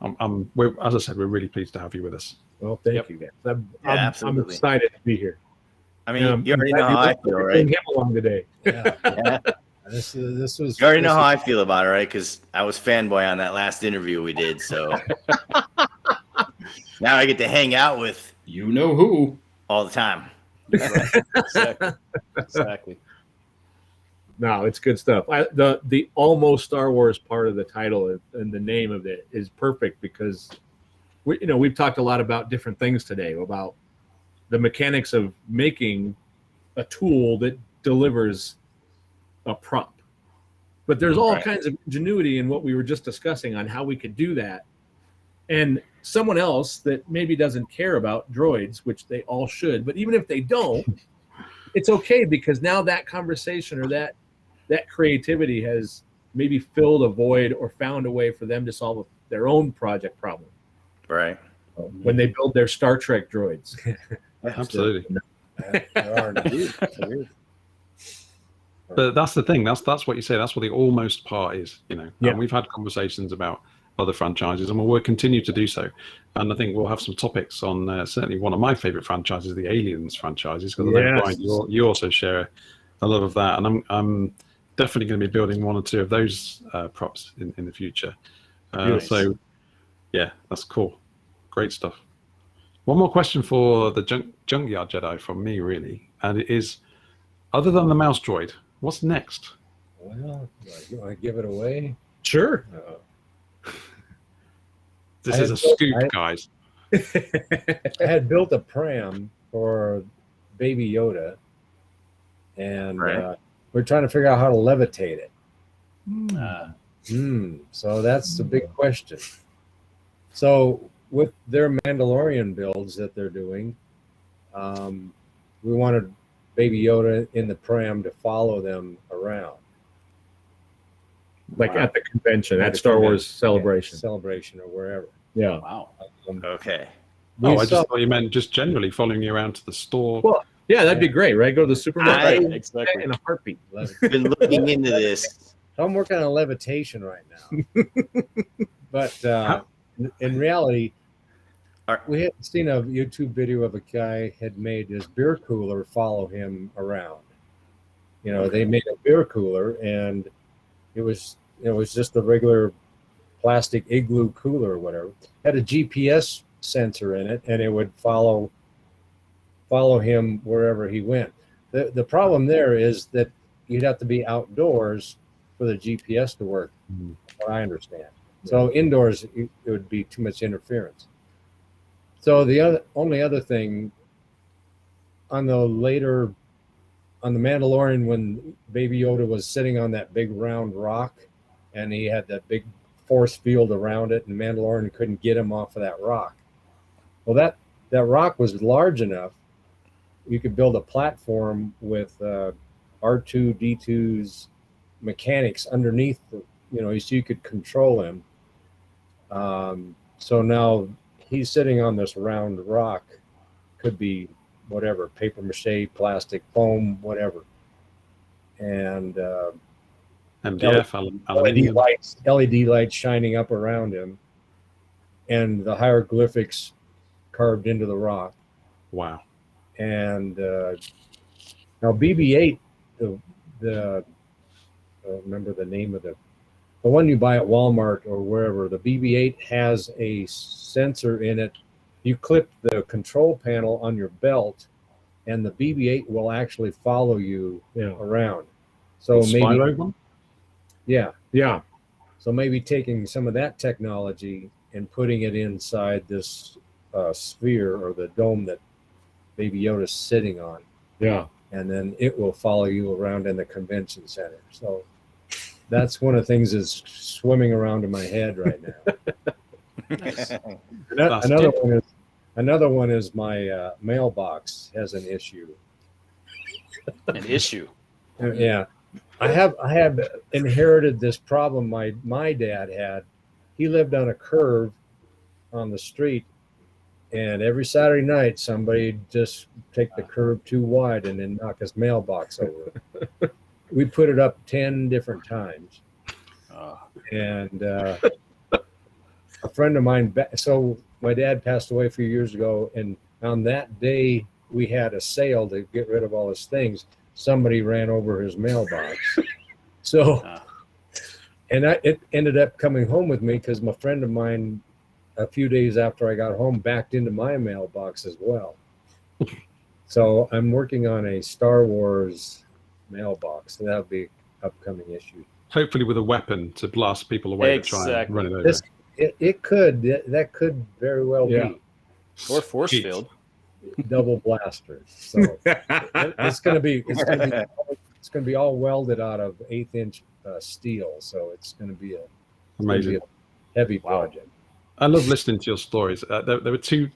Speaker 4: As I said, we're really pleased to have you with us.
Speaker 5: Well, thank you guys.
Speaker 2: Absolutely.
Speaker 5: I'm excited to be here.
Speaker 2: I mean, you already know how I feel, right?
Speaker 5: Bring him along today.
Speaker 3: Yeah. This was.
Speaker 2: You already know how I feel about it, right? Because I was fanboy on that last interview we did. So now I get to hang out with
Speaker 6: you know who
Speaker 2: all the time.
Speaker 6: Exactly.
Speaker 5: No, it's good stuff. The almost Star Wars part of the title and the name of it is perfect, because we've talked a lot about different things today, about the mechanics of making a tool that delivers a prop. But there's all
Speaker 2: Right.
Speaker 5: kinds of ingenuity in what we were just discussing on how we could do that. And someone else that maybe doesn't care about droids, which they all should, but even if they don't, it's okay, because now that conversation or that creativity has maybe filled a void or found a way for them to solve their own project problem
Speaker 2: Right.
Speaker 5: when they build their Star Trek droids.
Speaker 4: Absolutely.
Speaker 3: There are indeed.
Speaker 4: But that's the thing. That's what you say. That's what the almost part is, you know.
Speaker 5: Yeah.
Speaker 4: And we've had conversations about other franchises, and we'll continue to do so. And I think we'll have some topics on certainly one of my favorite franchises, the Aliens franchises, because I know,
Speaker 5: Yes.
Speaker 4: Brian, you also share a lot of that, and I'm definitely going to be building one or two of those props in the future.
Speaker 2: Nice.
Speaker 4: So, yeah, that's cool. Great stuff. One more question for the Junkyard Jedi from me, really, and it is, other than the mouse droid, what's next?
Speaker 3: Well, you want to give it away?
Speaker 5: Sure.
Speaker 4: This
Speaker 3: I
Speaker 4: is a
Speaker 3: had-
Speaker 4: scoop,
Speaker 3: I-
Speaker 4: guys.
Speaker 3: I had built a pram for Baby Yoda, and
Speaker 2: Right.
Speaker 3: we're trying to figure out how to levitate it.
Speaker 6: Uh,
Speaker 3: So that's the big question. So with their Mandalorian builds that they're doing, we wanted Baby Yoda in the pram to follow them around.
Speaker 5: Like
Speaker 2: Wow.
Speaker 5: at the convention,
Speaker 3: At
Speaker 5: at
Speaker 3: the
Speaker 5: Star
Speaker 3: convention.
Speaker 5: Wars Celebration.
Speaker 3: Celebration or wherever.
Speaker 5: Yeah.
Speaker 6: wow.
Speaker 2: Okay.
Speaker 3: We
Speaker 4: Oh, I
Speaker 3: saw-
Speaker 4: just thought you meant just generally following you around to the store.
Speaker 5: Well, yeah, that'd be great, right? Go to the supermarket
Speaker 6: Right, exactly.
Speaker 5: in a heartbeat.
Speaker 2: Been looking into this.
Speaker 3: I'm working on levitation right now. But in reality, we had seen a YouTube video of a guy had made his beer cooler follow him around. You know, they made a beer cooler, and it was just a regular plastic igloo cooler or whatever. Had a GPS sensor in it, and it would follow him wherever he went. The problem there is that you'd have to be outdoors for the GPS to work, from what I understand. So indoors, it would be too much interference. So the only other thing, on the Mandalorian, when Baby Yoda was sitting on that big round rock, and he had that big force field around it, and Mandalorian couldn't get him off of that rock. Well, that rock was large enough, you could build a platform with R2-D2's mechanics underneath, so you could control him. So now he's sitting on this round rock, could be whatever, paper mache, plastic, foam, whatever. And
Speaker 4: MDF, aluminium.
Speaker 3: LED lights shining up around him, and the hieroglyphics carved into the rock.
Speaker 4: Wow.
Speaker 3: And now BB-8, the remember the name of the one you buy at Walmart or wherever, the BB-8 has a sensor in it. You clip the control panel on your belt, and the BB-8 will actually follow you around. So maybe,
Speaker 4: Spyro one?
Speaker 3: yeah.
Speaker 5: Yeah.
Speaker 3: So maybe taking some of that technology and putting it inside this sphere or the dome that Baby Yoda's sitting on,
Speaker 5: Yeah.
Speaker 3: and then it will follow you around in the convention center. So that's one of the things that's swimming around in my head right now.
Speaker 6: Nice.
Speaker 3: Another one is my mailbox has an issue.
Speaker 6: An issue.
Speaker 3: Yeah, I have inherited this problem my dad had. He lived on a curve on the street, and every Saturday night somebody just take the curve too wide and then knock his mailbox over. We put it up 10 different times, and a friend of mine. So my dad passed away a few years ago, and on that day we had a sale to get rid of all his things. Somebody ran over his mailbox. So, and it ended up coming home with me because my friend of mine, a few days after I got home, backed into my mailbox as well. So I'm working on a Star Wars mailbox. So that'll be an upcoming issue.
Speaker 4: Hopefully with a weapon to blast people away to try and run it over.
Speaker 3: It could. That could very well be.
Speaker 6: Or force
Speaker 4: Jeez.
Speaker 6: field.
Speaker 3: Double blaster. So it's gonna be all welded out of 1/8 inch steel, so it's going to be a
Speaker 4: Amazing.
Speaker 3: heavy project.
Speaker 4: I love listening to your stories. There were two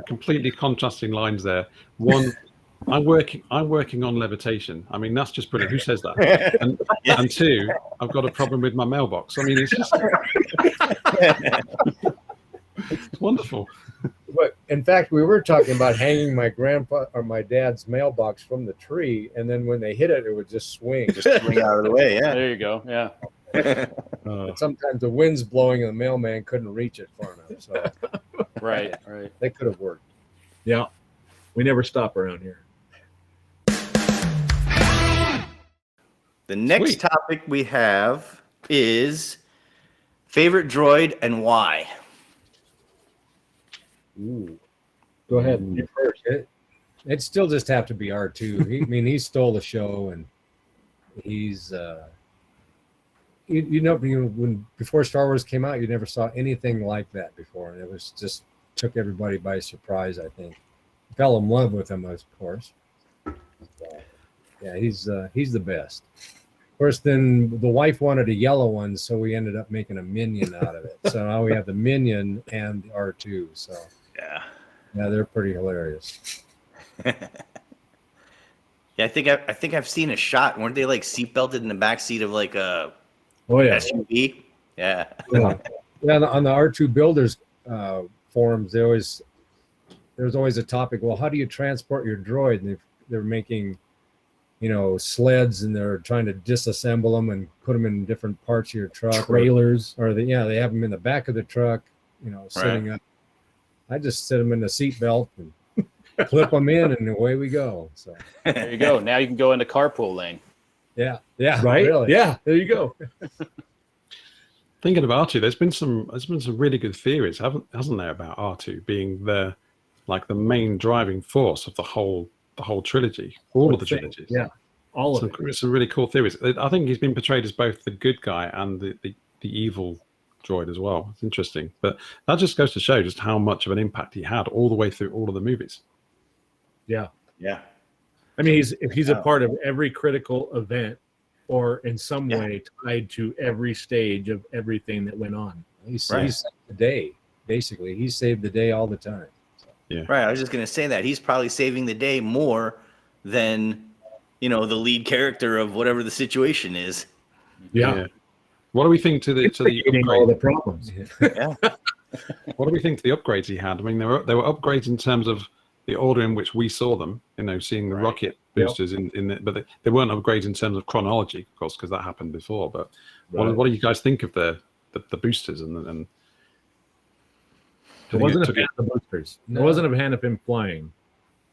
Speaker 4: completely contrasting lines there. One, I'm working on levitation. I mean, that's just brilliant. Who says that? And two, I've got a problem with my mailbox. I mean, it's just it's wonderful.
Speaker 3: But in fact, we were talking about hanging my grandpa or my dad's mailbox from the tree, and then when they hit it, it would just swing.
Speaker 2: Just swing out of the way. Yeah.
Speaker 6: There you go. Yeah.
Speaker 3: And sometimes the wind's blowing, and the mailman couldn't reach it far enough. So
Speaker 6: Right.
Speaker 3: they could have worked.
Speaker 5: Yeah. We never stop around here.
Speaker 2: The next
Speaker 4: Sweet.
Speaker 2: topic we have is favorite droid and why.
Speaker 3: Ooh.
Speaker 5: Go ahead. You first.
Speaker 3: It'd still just have to be R2. He stole the show, and he's when before Star Wars came out, you never saw anything like that before, and it was just took everybody by surprise. I think fell in love with him, of course. Yeah, he's the best. Of course, then the wife wanted a yellow one, so we ended up making a minion out of it. So now we have the minion and the R2. So
Speaker 2: Yeah.
Speaker 3: they're pretty hilarious.
Speaker 2: Yeah, I think I've seen a shot. Weren't they like seatbelted in the back seat of like a
Speaker 5: Oh yeah.
Speaker 2: SUV? Yeah.
Speaker 3: Yeah, on the R2 builders forums, there's always a topic. Well, how do you transport your droid? And they're making, sleds, and they're trying to disassemble them and put them in different parts of your truck.
Speaker 5: Trailers.
Speaker 3: Or they have them in the back of the truck, sitting up. I just sit them in the seat belt and clip them in, and away we go. So
Speaker 6: There you go. Now you can go into carpool lane.
Speaker 3: yeah,
Speaker 5: Right?
Speaker 3: really.
Speaker 5: Yeah. There you go.
Speaker 4: Thinking of R2, there's been some really good theories, hasn't there, about R2 being the main driving force of the whole trilogy, all of the trilogies.
Speaker 5: Yeah. All of it.
Speaker 4: Some really cool theories. I think he's been portrayed as both the good guy and the evil droid as well. It's interesting, but that just goes to show just how much of an impact he had all the way through all of the movies.
Speaker 5: Yeah.
Speaker 2: Yeah.
Speaker 5: I mean, he's a part of every critical event, or in some way tied to every stage of everything that went on.
Speaker 3: He saved the day. Basically, he saved the day all the time.
Speaker 2: Right. I was just gonna say that he's probably saving the day more than the lead character of whatever the situation is.
Speaker 5: Yeah.
Speaker 4: What do we think to the
Speaker 5: Creating all the problems.
Speaker 2: Yeah.
Speaker 4: What do we think to the upgrades he had? I mean, there were upgrades in terms of the order in which we saw them. Seeing the rocket boosters but they weren't upgrades in terms of chronology, of course, because that happened before. But what do you guys think of the boosters and
Speaker 5: It wasn't a fan of the boosters.
Speaker 3: No.
Speaker 5: It wasn't a fan of him flying.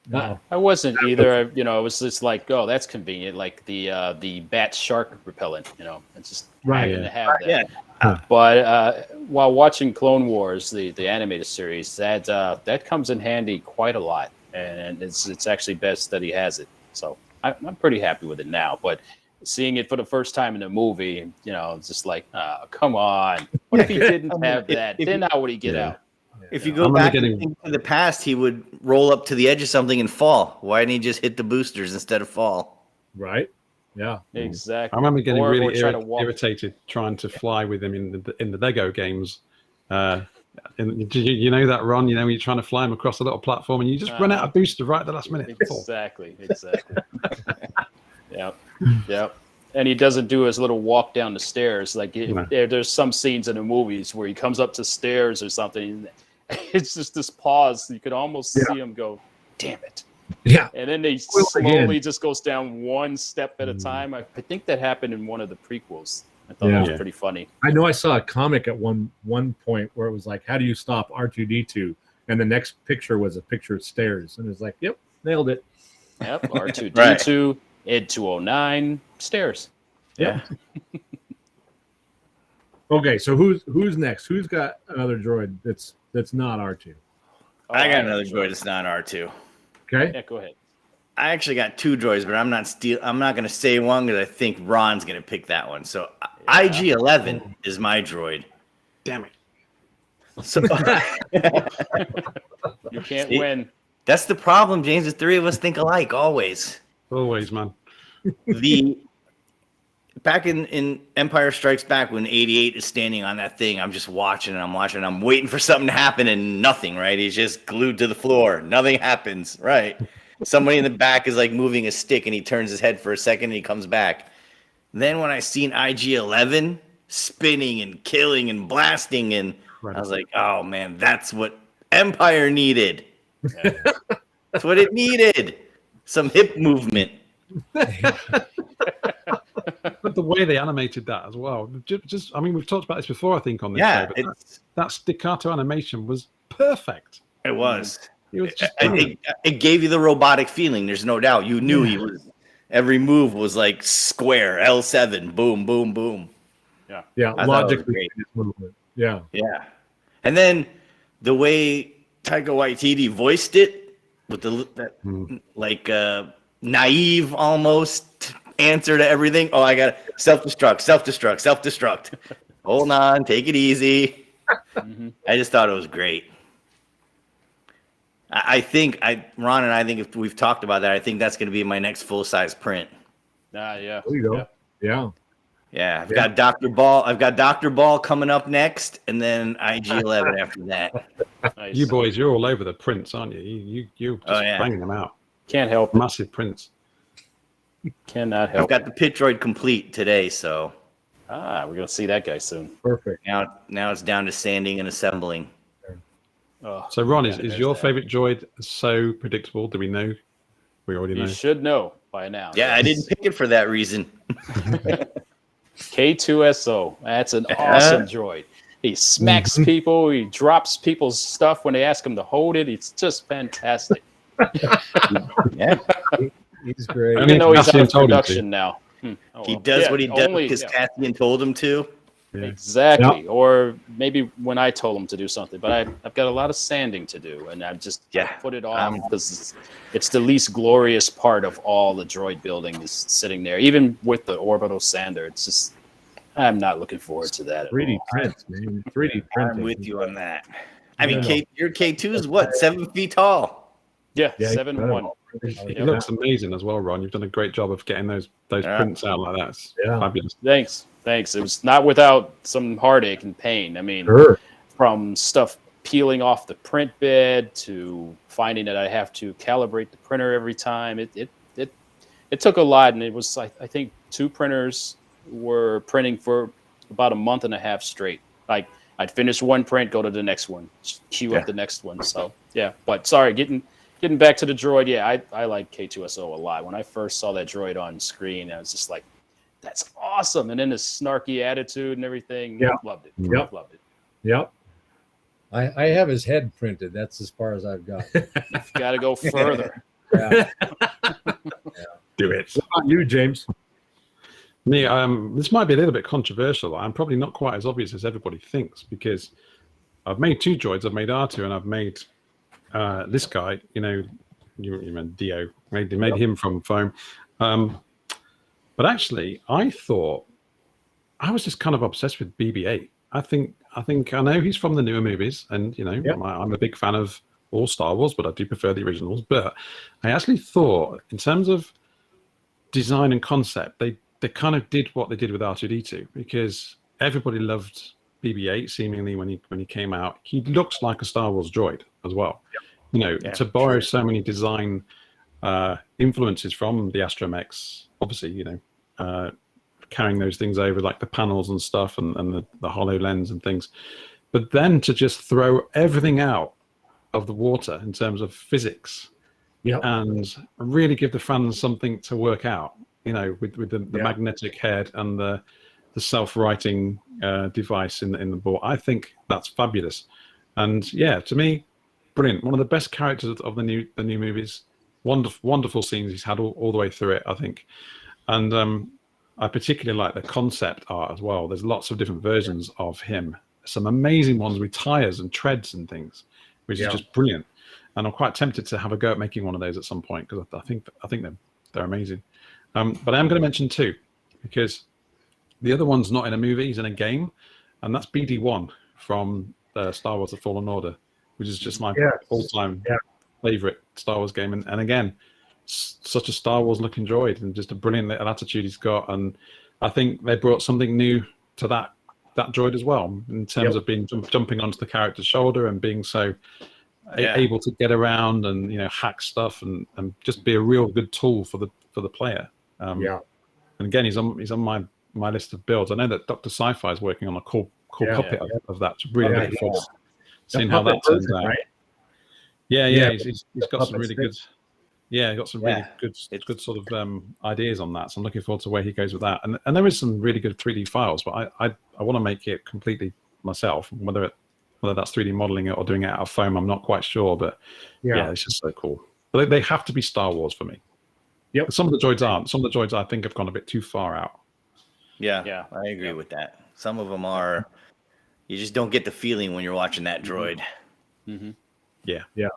Speaker 3: No.
Speaker 6: I wasn't either. It was just like, oh, that's convenient. Like the bat shark repellent. It's just having to have that.
Speaker 2: Yeah.
Speaker 6: But while watching Clone Wars, the animated series, that comes in handy quite a lot, and it's actually best that he has it. So I'm pretty happy with it now. But seeing it for the first time in the movie, it's just like, come on. What if he didn't have that? Then how would he get out?
Speaker 2: If you go back and think to the past, he would roll up to the edge of something and fall. Why didn't he just hit the boosters instead of fall?
Speaker 5: Right? Yeah.
Speaker 6: Exactly.
Speaker 4: I remember getting
Speaker 6: Or
Speaker 4: really
Speaker 6: try to walk.
Speaker 4: irritated trying to fly with him in the Lego games. Did you know that, Ron? When you're trying to fly him across a little platform and you just run out of booster right at the last minute.
Speaker 6: Exactly. Yep. And he doesn't do his little walk down the stairs. Like there's some scenes in the movies where he comes up to stairs or something. It's just this pause. You could almost see him go, damn it.
Speaker 5: Yeah.
Speaker 6: And then they slowly just goes down one step at a time. I think that happened in one of the prequels. I thought that was pretty funny.
Speaker 5: I know I saw a comic at one point where it was like, how do you stop R2-D2? And the next picture was a picture of stairs. And it was like, yep, nailed it.
Speaker 6: Yep, R2-D2, Ed 209, stairs.
Speaker 5: Yeah. Okay, so who's next? Who's got another droid that's not R2?
Speaker 2: I got another droid that's not R2.
Speaker 5: Okay.
Speaker 6: Yeah, go ahead.
Speaker 2: I actually got two droids, but I'm not going to say one because I think Ron's going to pick that one. So IG-11 is my droid.
Speaker 4: Damn it.
Speaker 2: So
Speaker 6: You can't win.
Speaker 2: That's the problem, James. The three of us think alike always.
Speaker 4: Always, man.
Speaker 2: The back in Empire Strikes Back when 88 is standing on that thing, I'm just watching and I'm waiting for something to happen and nothing, right? He's just glued to the floor. Nothing happens, right? Somebody in the back is like moving a stick and he turns his head for a second and he comes back. Then when I seen IG-11 spinning and killing and blasting, and I was like, oh man, that's what Empire needed. That's what it needed. Some hip movement.
Speaker 4: But the way they animated that as well, just I mean, we've talked about this before, I think, on this show, but that staccato animation was perfect.
Speaker 2: It was.
Speaker 4: It was just
Speaker 2: it gave you the robotic feeling. There's no doubt. You knew he was. Every move was like square L7, boom, boom, boom.
Speaker 5: Yeah, logically movement. Yeah.
Speaker 2: And then the way Taika Waititi voiced it with that naive almost answer to everything. Oh, I got self-destruct. Hold on, take it easy. I just thought it was great. Ron and I think if we've talked about that, I think that's going to be my next full-size print.
Speaker 6: Yeah.
Speaker 5: There you go.
Speaker 2: Yeah, I've got Dr. Ball coming up next, and then IG-11 after that.
Speaker 6: Nice.
Speaker 4: You boys, you're all over the prints, aren't you? You're just banging them out.
Speaker 6: Can't help it.
Speaker 4: Massive prints.
Speaker 6: Cannot help.
Speaker 2: I've got the pit droid complete today, so
Speaker 6: we're gonna see that guy soon.
Speaker 5: Perfect.
Speaker 2: Now it's down to sanding and assembling.
Speaker 6: Oh,
Speaker 4: So Ron, is your favorite droid so predictable? Do we know? We already know.
Speaker 6: You should know by now.
Speaker 2: Yeah, I didn't pick it for that reason.
Speaker 6: K2SO. That's an awesome droid. He smacks people. He drops people's stuff when they ask him to hold it. It's just fantastic.
Speaker 2: Yeah,
Speaker 3: He's great.
Speaker 6: Even though he's out
Speaker 4: Cassian
Speaker 6: of
Speaker 4: told him to.
Speaker 6: production now.
Speaker 2: he does what he does because Cassian told him to.
Speaker 4: Yeah.
Speaker 6: Exactly. Or maybe when I told him to do something. But I've got a lot of sanding to do, and I just put it off because it's the least glorious part of all the droid building is sitting there. Even with the orbital sander, it's just I'm not looking forward to that.
Speaker 5: 3D prints, man. 3D printing.
Speaker 2: I'm with you on that. I mean, your K2 is what, 7 feet tall?
Speaker 6: Yeah,
Speaker 5: Yeah,
Speaker 6: 7-1.
Speaker 4: It looks amazing as well, Ron. You've done a great job of getting those prints out like that. It's fabulous.
Speaker 6: Thanks. It was not without some heartache and pain. I mean, from stuff peeling off the print bed to finding that I have to calibrate the printer every time. It took a lot, and it was I think 2 printers were printing for about a month and a half straight. Like I'd finish one print, go to the next one, queue up the next one. So but sorry, getting back to the droid. Yeah, I like K2SO a lot. When I first saw that droid on screen, I was just like, that's awesome. And then his snarky attitude and everything. Loved it. Loved it.
Speaker 5: Yep.
Speaker 3: I have his head printed. That's as far as I've got.
Speaker 6: You've got to go further.
Speaker 4: Do it.
Speaker 5: What about you, James?
Speaker 4: Me, this might be a little bit controversial. I'm probably not quite as obvious as everybody thinks because I've made 2 droids. I've made R2 and I've made this guy. You meant Dio. Made him from foam. But actually, I thought I was just kind of obsessed with BB-8. I think I know he's from the newer movies, and I'm a big fan of all Star Wars, but I do prefer the originals. But I actually thought, in terms of design and concept, they kind of did what they did with R2-D2 because everybody loved BB-8 seemingly when he came out. He looks like a Star Wars droid as well. To borrow so many design influences from the Astromechs, obviously, carrying those things over like the panels and stuff and the HoloLens and things. But then to just throw everything out of the water in terms of physics and really give the fans something to work out, with the magnetic head and the self-writing device in the board. I think that's fabulous. And to me, brilliant. One of the best characters of the new movies. Wonderful scenes he's had all the way through it, I think. And I particularly like the concept art as well. There's lots of different versions of him. Some amazing ones with tires and treads and things, which is just brilliant. And I'm quite tempted to have a go at making one of those at some point because I think they're amazing. But I am going to mention 2 because the other one's not in a movie; he's in a game, and that's BD-1 from Star Wars: The Fallen Order, which is just my all-time favorite Star Wars game. And again, such a Star Wars looking droid, and just a brilliant little attitude he's got. And I think they brought something new to that droid as well, in terms of being jumping onto the character's shoulder and being so able to get around and hack stuff and just be a real good tool for the player. And again, he's on my list of builds. I know that Dr. Sci-Fi is working on a cool copy of that. Really looking forward to seeing how that turns out. Right? Yeah. He's got some really good. Yeah, got some really good sort of ideas on that. So I'm looking forward to where he goes with that. And there is some really good 3D files, but I want to make it completely myself. Whether that's 3D modeling it or doing it out of foam, I'm not quite sure. But it's just so cool. But they have to be Star Wars for me. Yep. Some of the droids aren't. Some of the droids I think have gone a bit too far out.
Speaker 2: Yeah, I agree with that. Some of them are. You just don't get the feeling when you're watching that droid.
Speaker 6: Mm-hmm.
Speaker 4: Yeah.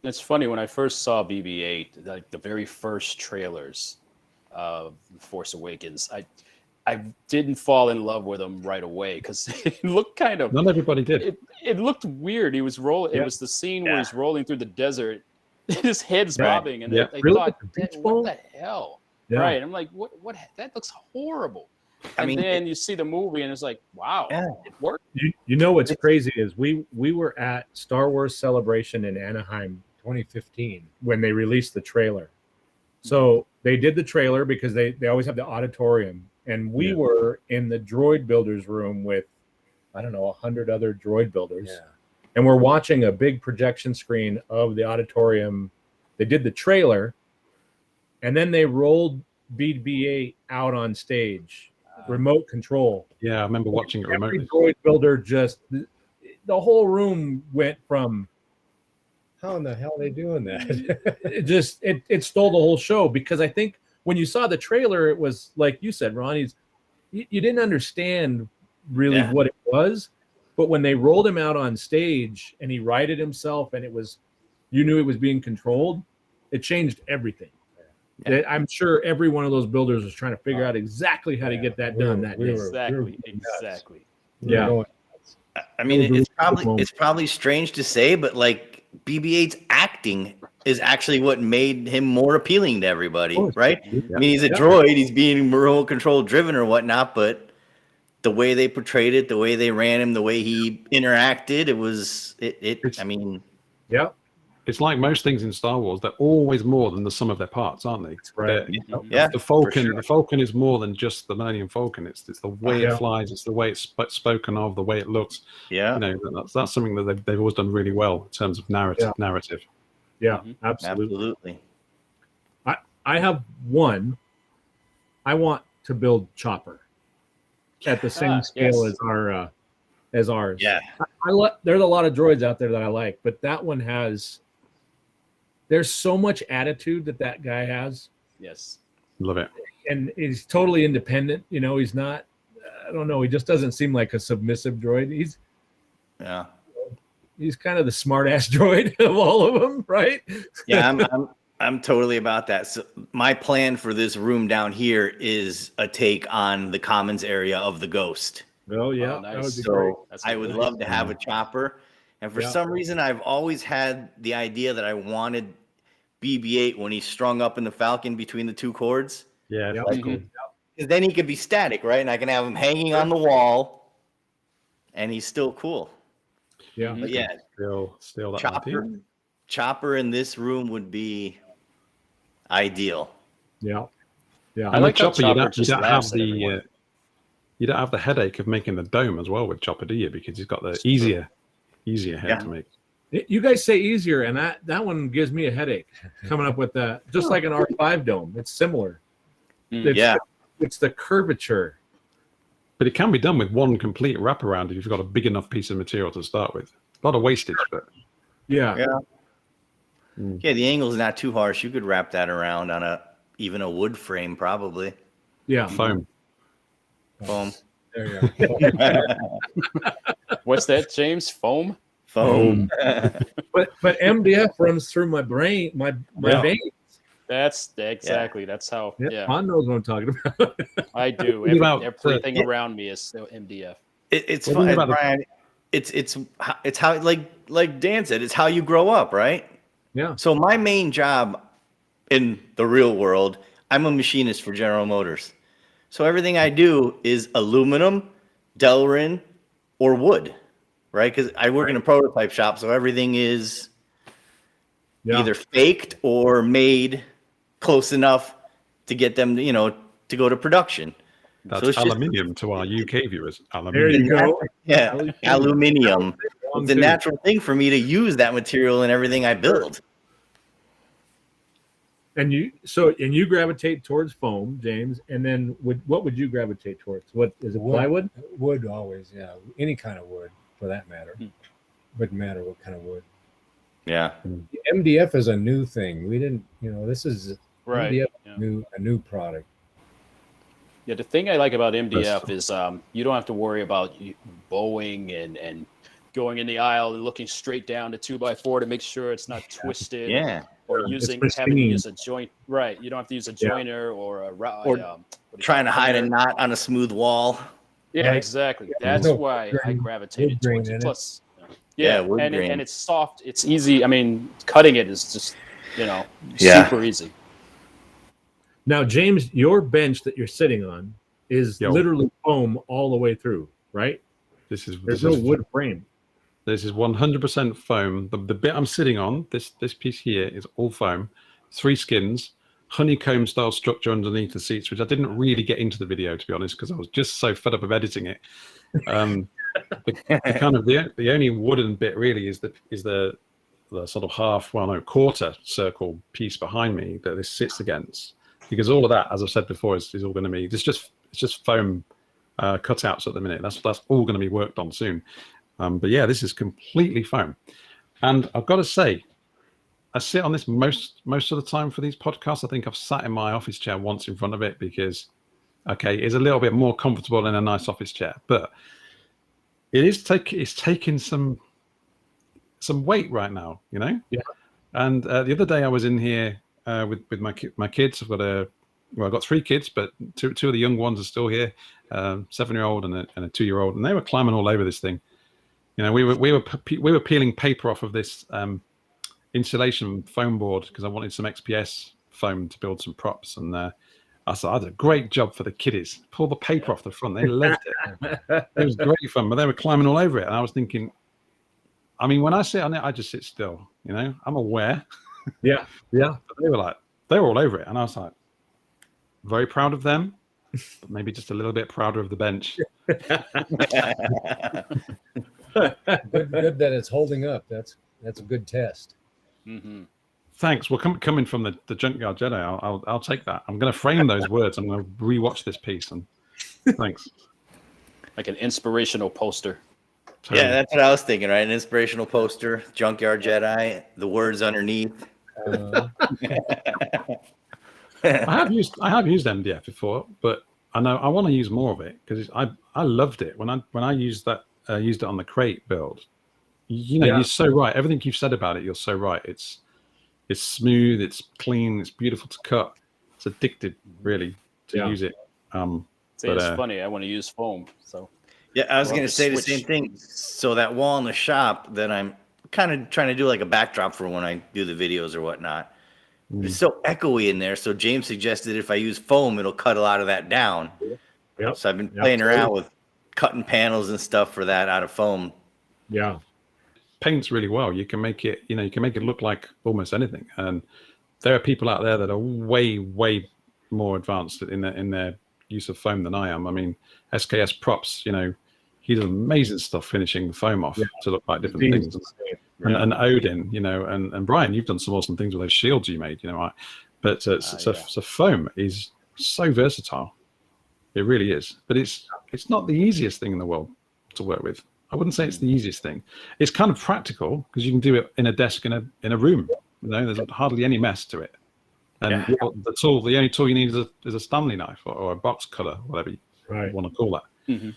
Speaker 6: It's funny, when I first saw BB-8, like the very first trailers of Force Awakens, I didn't fall in love with him right away because it looked kind of.
Speaker 4: Not everybody did.
Speaker 6: It looked weird. He was rolling. It was the scene where he's rolling through the desert. His head's bobbing, and I thought, "What the hell?" Yeah. Right? I'm like, "What? That looks horrible." And then you see the movie, and it's like, "Wow, it worked."
Speaker 5: You know what's crazy is we were at Star Wars Celebration in Anaheim 2015 when they released the trailer. So they did the trailer because they always have the auditorium, and we were in the droid builders room with, I don't know, 100 other droid builders. Yeah. And we're watching a big projection screen of the auditorium. They did the trailer, and then they rolled BB-8 out on stage, remote control.
Speaker 4: Yeah, I remember watching it remotely.
Speaker 5: Every droid builder the whole room went from,
Speaker 3: how in the hell are they doing that?
Speaker 5: it stole the whole show, because I think when you saw the trailer, it was like you said, Ron, you didn't understand really what it was. But when they rolled him out on stage and he righted himself and you knew it was being controlled, it changed everything. Yeah. I'm sure every one of those builders was trying to figure out exactly how to get that done that day.
Speaker 6: Exactly.
Speaker 5: Yeah.
Speaker 2: I mean, it's probably strange to say, but like BB-8's acting is actually what made him more appealing to everybody, right? Yeah. I mean, he's a droid, he's being remote control driven or whatnot, but the way they portrayed it, the way they ran him, the way he interacted,
Speaker 4: It's like most things in Star Wars, they're always more than the sum of their parts, aren't they?
Speaker 5: Right.
Speaker 4: The Falcon, the Falcon is more than just the Millennium Falcon. It's the way it flies, it's the way it's spoken of, the way it looks.
Speaker 2: Yeah.
Speaker 4: That's something that they've always done really well in terms of narrative.
Speaker 5: Yeah, absolutely. I have one. I want to build Chopper at the same scale as ours.
Speaker 2: Yeah.
Speaker 5: There's a lot of droids out there that I like, but that one there's so much attitude that guy has.
Speaker 6: Yes.
Speaker 4: Love it.
Speaker 5: And he's totally independent. He's not, I don't know, he just doesn't seem like a submissive droid. He's kind of the smart ass droid of all of them, right?
Speaker 2: Yeah, I'm totally about that. So my plan for this room down here is a take on the commons area of the Ghost.
Speaker 5: Oh yeah,
Speaker 6: nice. That would be
Speaker 2: great. I would love to have a chopper, and for some reason, I've always had the idea that I wanted BB-8 when he's strung up in the Falcon between the two cords.
Speaker 4: Yeah,
Speaker 2: that's cool. Because then he could be static, right? And I can have him hanging on the wall, and he's still cool.
Speaker 5: Yeah,
Speaker 2: but yeah,
Speaker 4: still that
Speaker 2: chopper in this room would be ideal.
Speaker 5: Yeah.
Speaker 4: I like Chopper. You don't have the headache of making the dome as well with Chopper, do you? Because he's got the easier head to make.
Speaker 5: You guys say easier, and that one gives me a headache coming up with that. Just like an R5 dome, it's similar. It's the curvature.
Speaker 4: But it can be done with one complete wraparound if you've got a big enough piece of material to start with. A lot of wastage, but
Speaker 2: yeah, the angle's not too harsh. You could wrap that around on even a wood frame, probably.
Speaker 5: Yeah,
Speaker 4: foam.
Speaker 5: There you go.
Speaker 6: What's that, James? Foam.
Speaker 5: But MDF runs through my brain, my veins.
Speaker 6: That's exactly. That's how. Yeah.
Speaker 5: Ron knows what I'm talking about.
Speaker 6: I do. Everything around me is still MDF.
Speaker 2: It's fun, Brian. It's how, like Dan said, it's how you grow up, right?
Speaker 5: Yeah.
Speaker 2: So my main job in the real world, I'm a machinist for General Motors. So everything I do is aluminum, Delrin, or wood, right? Because I work in a prototype shop, so everything is either faked or made close enough to get them, to go to production.
Speaker 4: That's
Speaker 2: so it's
Speaker 4: aluminium to our UK viewers.
Speaker 5: There
Speaker 4: Aluminium.
Speaker 5: you go.
Speaker 2: Yeah, aluminium. It's a natural thing for me to use that material in everything I build.
Speaker 5: And you gravitate towards foam, James, and then what would you gravitate towards? What is it? Plywood?
Speaker 3: Wood always, yeah. Any kind of wood, for that matter. Wouldn't matter what kind of wood.
Speaker 2: Yeah.
Speaker 3: MDF is a new thing. We didn't, this is
Speaker 6: Right.
Speaker 3: MDF,
Speaker 6: Yeah.
Speaker 3: a new product.
Speaker 6: Yeah, the thing I like about MDF is you don't have to worry about bowing and going in the aisle and looking straight down the 2x4 to make sure it's not twisted.
Speaker 2: Yeah.
Speaker 6: Or having to use a joint. Right. You don't have to use a joiner or
Speaker 2: Trying to hide a knot on a smooth wall.
Speaker 6: Yeah, exactly. That's why I gravitated towards it. Plus,
Speaker 2: wood
Speaker 6: and
Speaker 2: grain.
Speaker 6: and it's soft. It's easy. I mean, cutting it is just super easy.
Speaker 5: Now, James, your bench that you're sitting on is literally foam all the way through, right? There's no wood frame.
Speaker 4: This is 100% foam. The bit I'm sitting on, this piece here, is all foam. 3 skins, honeycomb style structure underneath the seats, which I didn't really get into the video, to be honest, because I was just so fed up of editing it. The only wooden bit really is the sort of quarter circle piece behind me that this sits against, because all of that, as I've said before, is all going to be it's just foam cutouts at the minute. That's all going to be worked on soon. But yeah, this is completely foam, and I've got to say, I sit on this most of the time for these podcasts. I think I've sat in my office chair once in front of it because, it's a little bit more comfortable than a nice office chair, but it's taking some weight right now, Yeah. And the other day I was in here with my kids. I've got 3 kids, but two of the young ones are still here, 7-year-old and a 2-year-old, and they were climbing all over this thing. We were peeling paper off of this insulation foam board because I wanted some XPS foam to build some props, and I thought I did a great job for the kiddies. Pull the paper off the front; they loved it. It was great fun, but they were climbing all over it, and I was thinking, I mean, when I sit on it, I just sit still. I'm aware.
Speaker 5: Yeah.
Speaker 4: But they were all over it, and I was like, very proud of them, but maybe just a little bit prouder of the bench.
Speaker 3: Good that it's holding up. That's a good test.
Speaker 6: Mm-hmm.
Speaker 4: Thanks. Well, coming from the Junkyard Jedi, I'll take that. I'm going to frame those words. I'm going to rewatch this piece, and thanks.
Speaker 6: Like an inspirational poster.
Speaker 4: Totally.
Speaker 2: Yeah, that's what I was thinking, right? An inspirational poster, Junkyard Jedi, the words underneath.
Speaker 4: I have used MDF before, but I know I want to use more of it because I loved it when I used it on the crate build. You're so right. Everything you've said about it, you're so right. It's smooth, it's clean, it's beautiful to cut. It's addictive, really, to use it.
Speaker 6: It's funny. I want to use foam, so.
Speaker 2: Yeah, I was going to say the same thing. So that wall in the shop that I'm kind of trying to do like a backdrop for when I do the videos or whatnot. It's so echoey in there. So James suggested if I use foam, it'll cut a lot of that down.
Speaker 5: Yep.
Speaker 2: So I've been playing around with cutting panels and stuff for that out of foam.
Speaker 5: Yeah.
Speaker 4: Paints really well. You can make it, look like almost anything. And there are people out there that are way, way more advanced in their use of foam than I am. I mean, SKS Props, he does amazing stuff finishing the foam off to look like different things. And Odin, and Brian, you've done some awesome things with those shields you made, But so foam is so versatile. It really is. But it's not the easiest thing in the world to work with. I wouldn't say it's the easiest thing. It's kind of practical because you can do it in a desk in a room. There's hardly any mess to it. And the only tool you need is a Stanley knife or a box cutter, whatever you want to call that.
Speaker 6: Mm-hmm.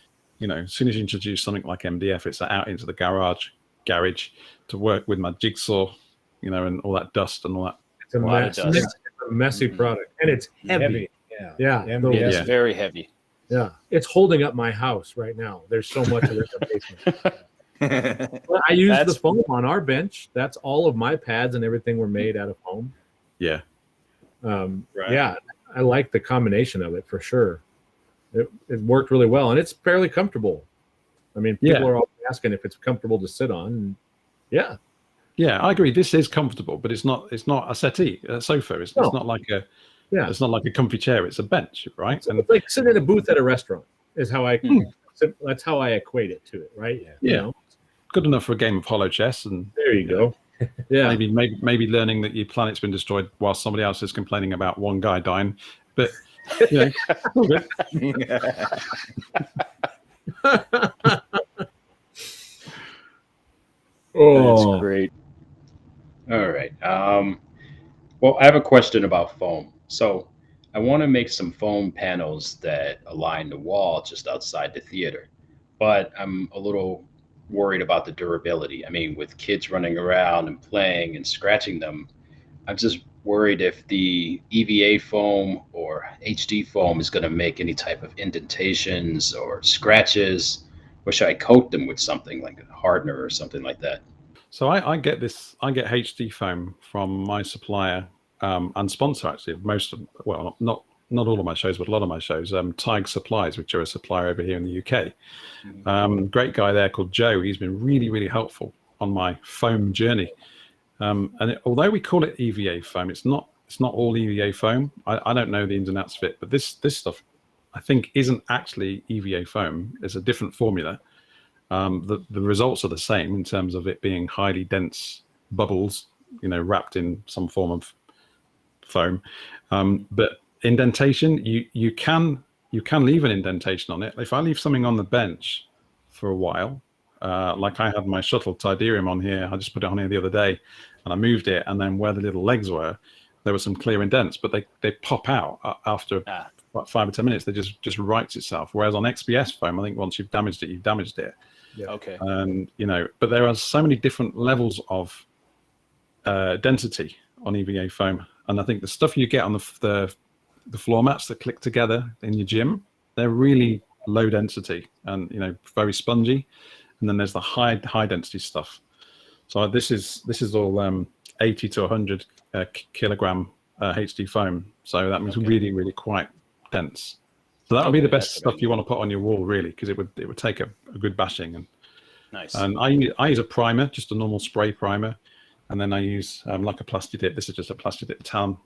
Speaker 4: As soon as you introduce something like MDF, it's out into the garage to work with my jigsaw, and all that dust and all that.
Speaker 5: It's a mess. It's a messy product, and it's heavy. Yeah.
Speaker 6: It's very heavy.
Speaker 5: Yeah, it's holding up my house right now. There's so much of it in the basement. Well, I use the foam on our bench. That's all of my pads and everything were made out of foam.
Speaker 4: Yeah.
Speaker 6: Right.
Speaker 5: Yeah, I like the combination of it for sure. It worked really well, and it's fairly comfortable. I mean, people are always asking if it's comfortable to sit on. And yeah,
Speaker 4: I agree. This is comfortable, but it's not a settee, a sofa. It's not like a it's not like a comfy chair. It's a bench, right?
Speaker 5: And it's like sitting in a booth at a restaurant is how I that's how I equate it to it, right?
Speaker 4: Yeah.
Speaker 5: You know?
Speaker 4: Good enough for a game of hollow chess, and
Speaker 5: there you go. Yeah,
Speaker 4: maybe learning that your planet's been destroyed while somebody else is complaining about one guy dying, but all good.
Speaker 5: Oh,
Speaker 6: that's great. All right. Well, I have a question about foam. So I want to make some foam panels that align the wall just outside the theater, but I'm a little worried about the durability. I mean, with kids running around and playing and scratching them, I'm just worried if the EVA foam or HD foam is going to make any type of indentations or scratches, or should I coat them with something like a hardener or something like that?
Speaker 4: So I get HD foam from my supplier and sponsor, actually, of not all of my shows, but a lot of my shows, Tig Supplies, which are a supplier over here in the UK. Great guy there called Joe. He's been really, really helpful on my foam journey. Although we call it EVA foam, it's not all EVA foam. I don't know the ins and outs of it, but this stuff I think isn't actually EVA foam. It's a different formula. The results are the same in terms of it being highly dense bubbles, wrapped in some form of foam. But indentation, you can leave an indentation on it. If I leave something on the bench for a while, like I had my shuttle Tidarium on here, I just put it on here the other day, and I moved it, and then where the little legs were, there were some clear indents, but they pop out after about 5 or 10 minutes. They just rights itself. Whereas on XPS foam, I think once you've damaged it, you've damaged it.
Speaker 5: yeah.
Speaker 6: Okay.
Speaker 4: And but there are so many different levels of density on EVA foam, and I think the stuff you get on the floor mats that click together in your gym, they're really low density and very spongy. And then there's the high density stuff. So this is all 80 to 100 kilogram HD foam. So that means really, really quite dense. So that would be the best stuff you want to put on your wall, really, because it would take a good bashing. And
Speaker 6: Nice.
Speaker 4: And I use a primer, just a normal spray primer, and then I use like a plastic dip. This is just a plastic dip tan.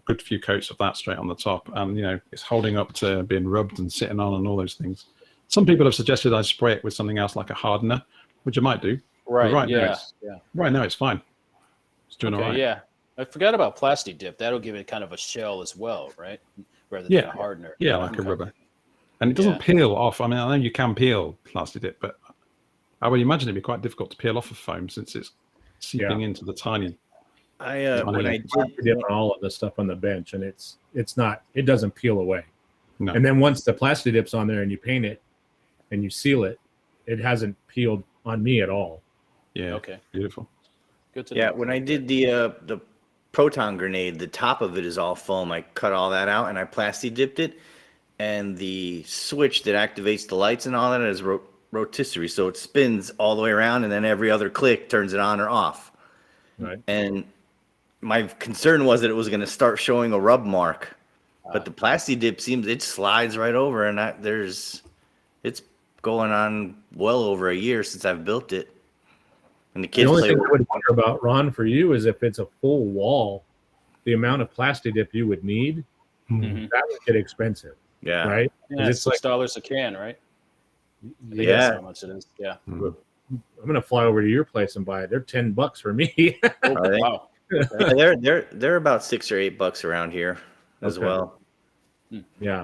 Speaker 4: Good few coats of that straight on the top, and it's holding up to being rubbed and sitting on and all those things. Some people have suggested I spray it with something else like a hardener, which I might do.
Speaker 6: Right.
Speaker 4: Now right now it's fine. It's doing all right.
Speaker 6: Yeah. I forgot about plastic dip. That'll give it kind of a shell as well, right? Rather than a hardener.
Speaker 4: Yeah, like a rubber. And it doesn't peel off. I mean, I know you can peel plastic dip, but I would imagine it'd be quite difficult to peel off of foam since it's seeping into the tiny.
Speaker 5: When I did on all of the stuff on the bench, and it doesn't peel away.
Speaker 4: No.
Speaker 5: And then once the plastic dip's on there and you paint it and you seal it, it hasn't peeled on me at all.
Speaker 4: Yeah.
Speaker 6: Okay.
Speaker 4: Beautiful.
Speaker 6: Good to
Speaker 2: Yeah,
Speaker 6: know.
Speaker 2: when I did the Proton Grenade, the top of it is all foam. I cut all that out and I plastic dipped it, and the switch that activates the lights and all that is rotisserie, so it spins all the way around, and then every other click turns it on or off.
Speaker 5: Right.
Speaker 2: And my concern was that it was going to start showing a rub mark, but the plastic dip it slides right over, and it's going on well over a year since I've built it. And the kids
Speaker 5: The only
Speaker 2: play
Speaker 5: thing
Speaker 2: with
Speaker 5: I would wonder about, Ron, for you is if it's a full wall, the amount of plastic dip you would need,
Speaker 6: Mhm.
Speaker 5: that would get expensive,
Speaker 2: Yeah.
Speaker 5: right?
Speaker 6: Yeah,
Speaker 5: It's like,
Speaker 6: $6 a can, right? I think
Speaker 2: Yeah.
Speaker 6: That's how much it is. Yeah.
Speaker 5: I'm going to fly over to your place and buy it. They're $10 for me.
Speaker 2: Are they?
Speaker 6: Wow.
Speaker 2: They're about $6 or $8 around here as
Speaker 5: Okay.
Speaker 2: well.
Speaker 5: Yeah.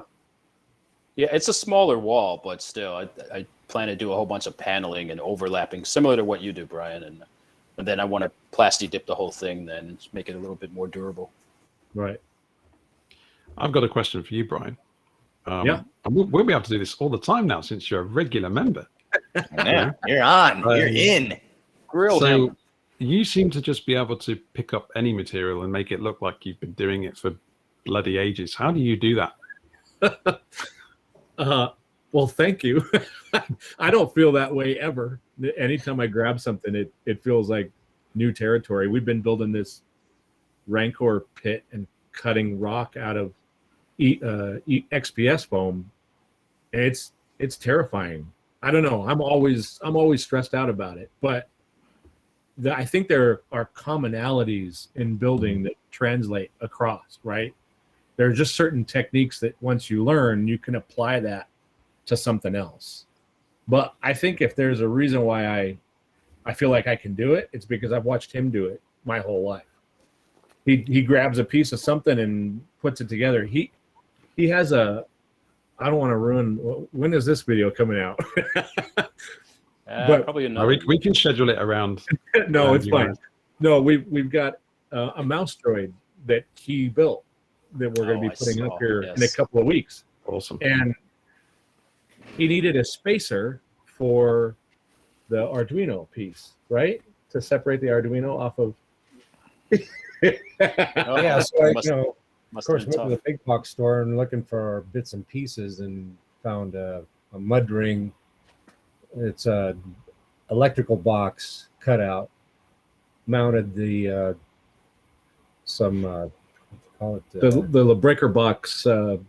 Speaker 6: Yeah, it's a smaller wall, but still, I plan to do a whole bunch of paneling and overlapping, similar to what you do, Brian. And then I want to plastic dip the whole thing, then make it a little bit more durable.
Speaker 5: Right.
Speaker 4: I've got a question for you, Brian.
Speaker 5: Yeah.
Speaker 4: And we'll be able to do this all the time now since you're a regular member.
Speaker 2: Yeah, you're on. You're in.
Speaker 6: Grill
Speaker 4: So
Speaker 6: him.
Speaker 4: you seem to just be able to pick up any material and make it look like you've been doing it for bloody ages. How do you do that?
Speaker 5: Well, thank you. I don't feel that way ever. Anytime I grab something, it feels like new territory. We've been building this Rancor pit and cutting rock out of XPS foam. It's terrifying. I don't know. I'm always stressed out about it, but I think there are commonalities in building that translate across, right? There are just certain techniques that once you learn, you can apply that to something else. But I think if there's a reason why I feel like I can do it, it's because I've watched him do it my whole life. He grabs a piece of something and puts it together. He has a, I don't want to ruin, when is this video coming out?
Speaker 6: But probably another.
Speaker 4: We can schedule it around.
Speaker 5: No, it's fine. No, we've got a mouse droid that he built that we're going to be putting up here in a couple of weeks.
Speaker 4: Awesome.
Speaker 5: And he needed a spacer for the Arduino piece, right? To separate the Arduino off of.
Speaker 3: Yeah, so I, of course, went to the
Speaker 6: tough.
Speaker 3: big box store and looking for bits and pieces and found a mud ring. It's a electrical box cutout, mounted the call it
Speaker 5: the breaker box,
Speaker 3: the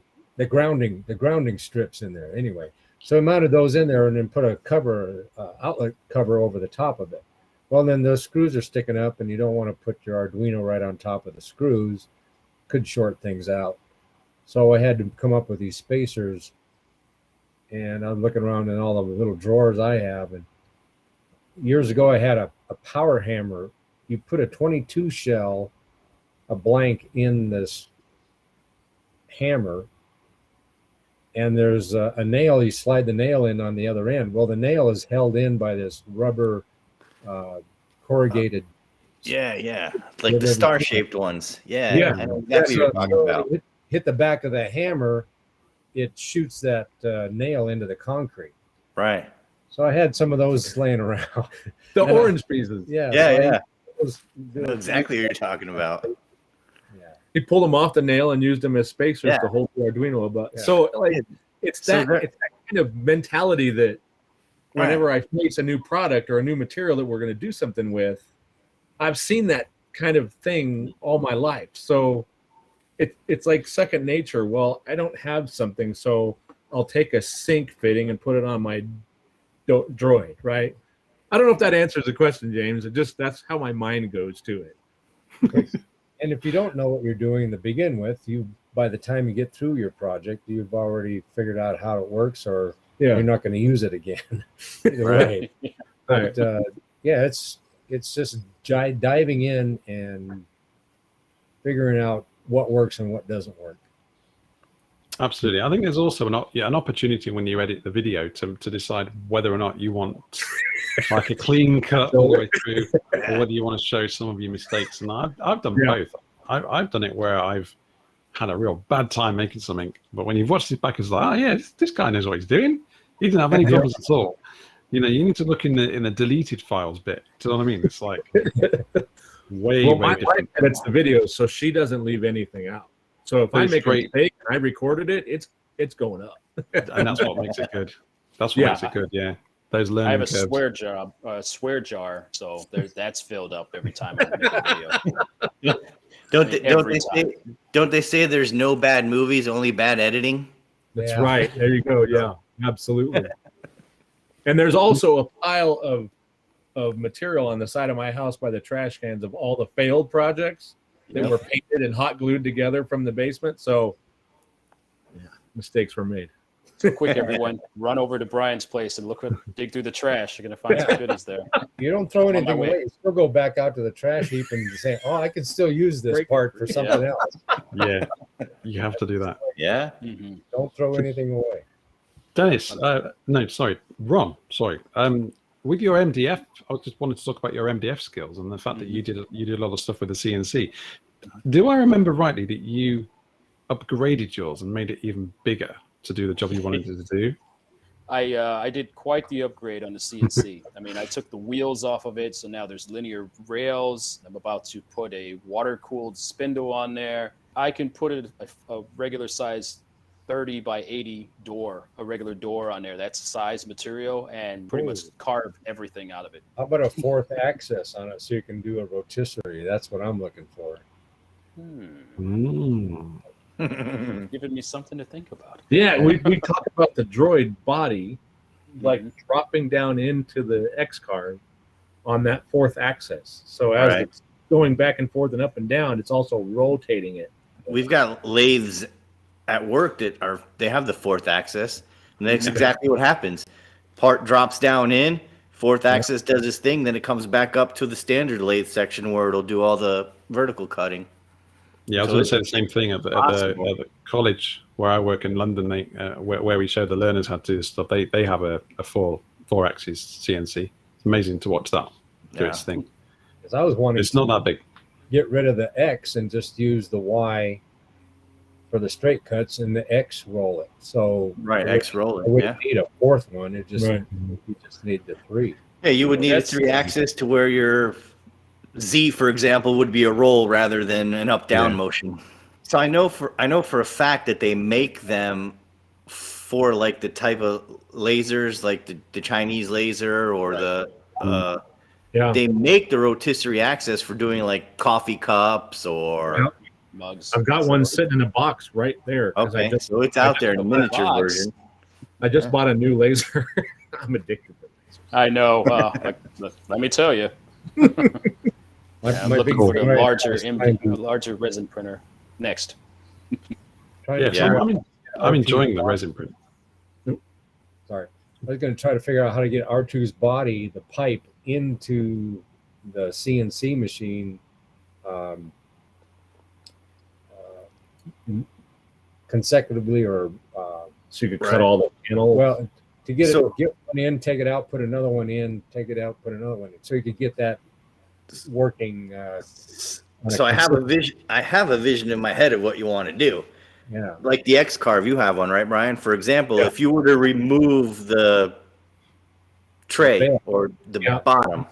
Speaker 3: grounding strips in there. Anyway, so I mounted those in there and then put a cover, outlet cover over the top of it. Well, then those screws are sticking up, and you don't want to put your Arduino right on top of the screws. Could short things out. So I had to come up with these spacers, and I'm looking around in all the little drawers I have. And years ago, I had a power hammer. You put a 22 shell, a blank in this hammer, and there's a nail. You slide the nail in on the other end. Well, the nail is held in by this rubber corrugated.
Speaker 2: Yeah. Like the star-shaped ones. Yeah.
Speaker 5: Yeah.
Speaker 2: I know exactly what you're talking about.
Speaker 3: Hit the back of the hammer, it shoots that nail into the concrete.
Speaker 2: Right.
Speaker 3: So I had some of those laying around.
Speaker 5: the orange pieces.
Speaker 2: Yeah.
Speaker 3: Those,
Speaker 2: I know exactly what you're talking about.
Speaker 3: yeah.
Speaker 5: He pulled them off the nail and used them as spacers to hold the Arduino above.
Speaker 3: Yeah.
Speaker 5: So like it's that kind of mentality that whenever I face a new product or a new material that we're going to do something with, I've seen that kind of thing all my life. So it's like second nature. Well, I don't have something, so I'll take a sink fitting and put it on my droid, right? I don't know if that answers the question, James. That's how my mind goes to it.
Speaker 3: And if you don't know what you're doing to begin with, by the time you get through your project, you've already figured out how it works, or you're not going to use it again. Either way. But it's just diving in and figuring out what works and what doesn't work.
Speaker 4: Absolutely. I think there's also an opportunity when you edit the video to decide whether or not you want like a clean cut all the way through, or whether you want to show some of your mistakes. And I've done both. I've done it where I've had a real bad time making something, but when you've watched it back, it's like, oh yeah, this guy knows what he's doing. He didn't have any problems at all. You need to look in the deleted files bit. Do you know what I mean? It's like way
Speaker 5: my
Speaker 4: different.
Speaker 5: wife edits the videos, so she doesn't leave anything out. So if I make a mistake and I recorded it, it's going up.
Speaker 4: And that's what makes it good. That's what makes it good. Yeah, those learning
Speaker 6: I have a
Speaker 4: curves.
Speaker 6: swear jar, so that's filled up every time I make a video.
Speaker 2: Don't they say there's no bad movies, only bad editing?
Speaker 5: That's right. There you go. Yeah, absolutely. And there's also a pile of material on the side of my house by the trash cans of all the failed projects that were painted and hot glued together from the basement. So mistakes were made.
Speaker 6: So quick, everyone, run over to Brian's place and dig through the trash. You're going to find some goodies there.
Speaker 3: You don't throw anything away. You still go back out to the trash heap and say, oh, I can still use this part for something else.
Speaker 4: Yeah, you have to do that.
Speaker 2: Yeah.
Speaker 6: Mm-hmm.
Speaker 3: Don't throw anything away.
Speaker 4: Dennis, Ron, with your MDF, I just wanted to talk about your MDF skills and the fact that you did a lot of stuff with the CNC. Do I remember rightly that you upgraded yours and made it even bigger to do the job you wanted it to do?
Speaker 6: I did quite the upgrade on the CNC. I mean, I took the wheels off of it, so now there's linear rails. I'm about to put a water-cooled spindle on there. I can put a regular size 30 by 80 door, a regular door on there. That's size material, and pretty much carve everything out of it.
Speaker 3: How about a fourth axis on it so you can do a rotisserie? That's what I'm looking for.
Speaker 6: Giving me something to think about.
Speaker 5: Yeah, we talk about the droid body, like dropping down into the X card on that fourth axis. So as it's going back and forth and up and down, it's also rotating it.
Speaker 2: We've got lathes at work they have the fourth axis, and that's exactly what happens. Part drops down in, fourth axis does its thing, then it comes back up to the standard lathe section where it'll do all the vertical cutting.
Speaker 4: Yeah, I was going to say the same thing at the college where I work in London. They where we show the learners how to do this stuff. They have a four axis CNC. It's amazing to watch that do its thing.
Speaker 3: Because I was wanting
Speaker 4: it's not that big.
Speaker 3: Get rid of the X and just use the Y for the straight cuts and the X roll it. So
Speaker 2: X roll it.
Speaker 3: I wouldn't need a fourth one. You just need the three.
Speaker 2: Yeah, you would need a 3-axis to where your Z, for example, would be a roll rather than an up-down motion. So I know for a fact that they make them for like the type of lasers, like the Chinese laser or they make the rotisserie axis for doing like coffee cups or
Speaker 6: mugs.
Speaker 5: I've got one sitting in a box right there.
Speaker 2: Okay, so it's out there in a miniature version.
Speaker 5: I just bought a new laser. I'm addicted to lasers.
Speaker 6: I know. Let me tell you. I'm looking for the larger resin printer next.
Speaker 4: I'm enjoying the resin print.
Speaker 3: Sorry. I was going to try to figure out how to get R2's body, the pipe, into the CNC machine consecutively or
Speaker 5: so you could cut all the panels.
Speaker 3: Well, to get one in, take it out, put another one in, take it out, put another one in. So you could get that working.
Speaker 2: So I have a vision in my head of what you want to do.
Speaker 3: Yeah.
Speaker 2: Like the X carve, you have one, right, Brian? For example, if you were to remove the tray or the bottom,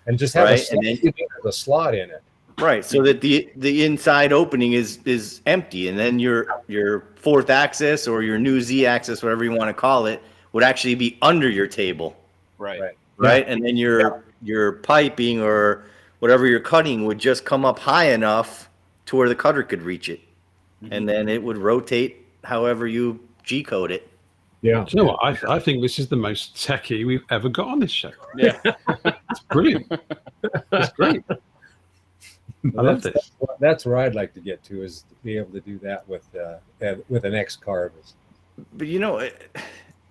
Speaker 3: and just have a slot in it.
Speaker 2: Right, so that the inside opening is empty, and then your fourth axis or your new Z axis, whatever you want to call it, would actually be under your table.
Speaker 6: Right.
Speaker 2: And then your piping or whatever you're cutting would just come up high enough to where the cutter could reach it. And then it would rotate however you G-code it.
Speaker 5: Yeah.
Speaker 4: Do you know what? I think this is the most techie we've ever got on this show.
Speaker 6: Yeah.
Speaker 4: It's brilliant. It's great. I love this.
Speaker 3: That's where I'd like to get to, is to be able to do that with an X carve.
Speaker 2: But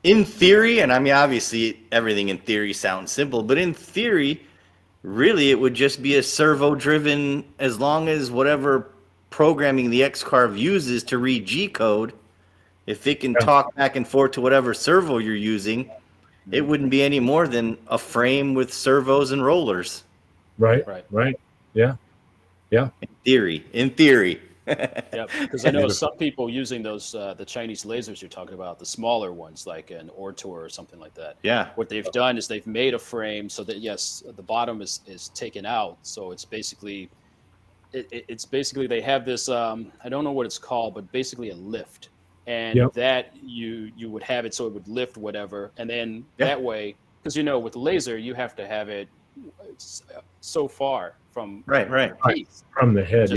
Speaker 2: in theory, and I mean, obviously everything in theory sounds simple, but in theory, really it would just be a servo driven, as long as whatever programming the X carve uses to read G code, if it can talk back and forth to whatever servo you're using, it wouldn't be any more than a frame with servos and rollers.
Speaker 5: Right. Yeah.
Speaker 2: In theory.
Speaker 6: Yeah, because I know some people using those the Chinese lasers you're talking about, the smaller ones like an Ortor or something like that.
Speaker 2: Yeah.
Speaker 6: What they've done is they've made a frame so that the bottom is taken out, so it's basically they have this I don't know what it's called, but basically a lift, and that you would have it so it would lift whatever, and then that way, because with the laser you have to have it so far from
Speaker 5: from the head.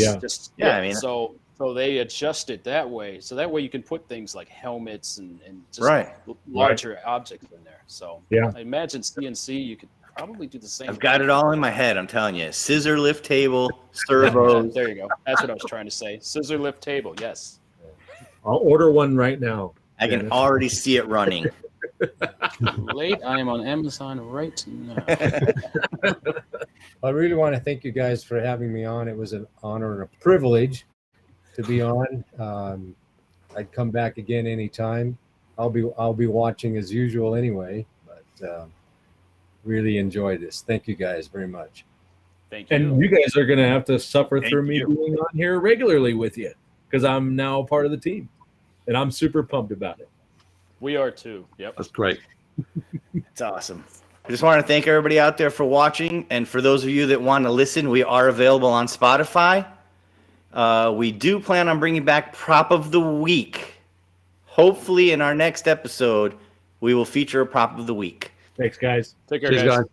Speaker 2: I mean,
Speaker 6: so they adjust it that way, so that way you can put things like helmets and just larger objects in there. So I imagine CNC you could probably do the same.
Speaker 2: I've got it all in my head, I'm telling you. Scissor lift table, servos.
Speaker 6: There you go. That's what I was trying to say. Scissor lift table, yes.
Speaker 5: I'll order one right now.
Speaker 2: I can already see it running.
Speaker 6: Late. I am on Amazon right now.
Speaker 3: I really want to thank you guys for having me on. It was an honor and a privilege to be on. I'd come back again anytime. I'll be watching as usual anyway, but really enjoyed this. Thank you guys very much.
Speaker 6: Thank you.
Speaker 5: And you guys are going to have to suffer through me being on here regularly with you, because I'm now part of the team, and I'm super pumped about it.
Speaker 6: We are too. Yep.
Speaker 4: That's great.
Speaker 2: It's awesome. I just want to thank everybody out there for watching. And for those of you that want to listen, we are available on Spotify. We do plan on bringing back Prop of the Week. Hopefully in our next episode, we will feature a Prop of the Week.
Speaker 5: Thanks, guys.
Speaker 6: Take care,
Speaker 4: Cheers,
Speaker 6: guys.
Speaker 4: guys.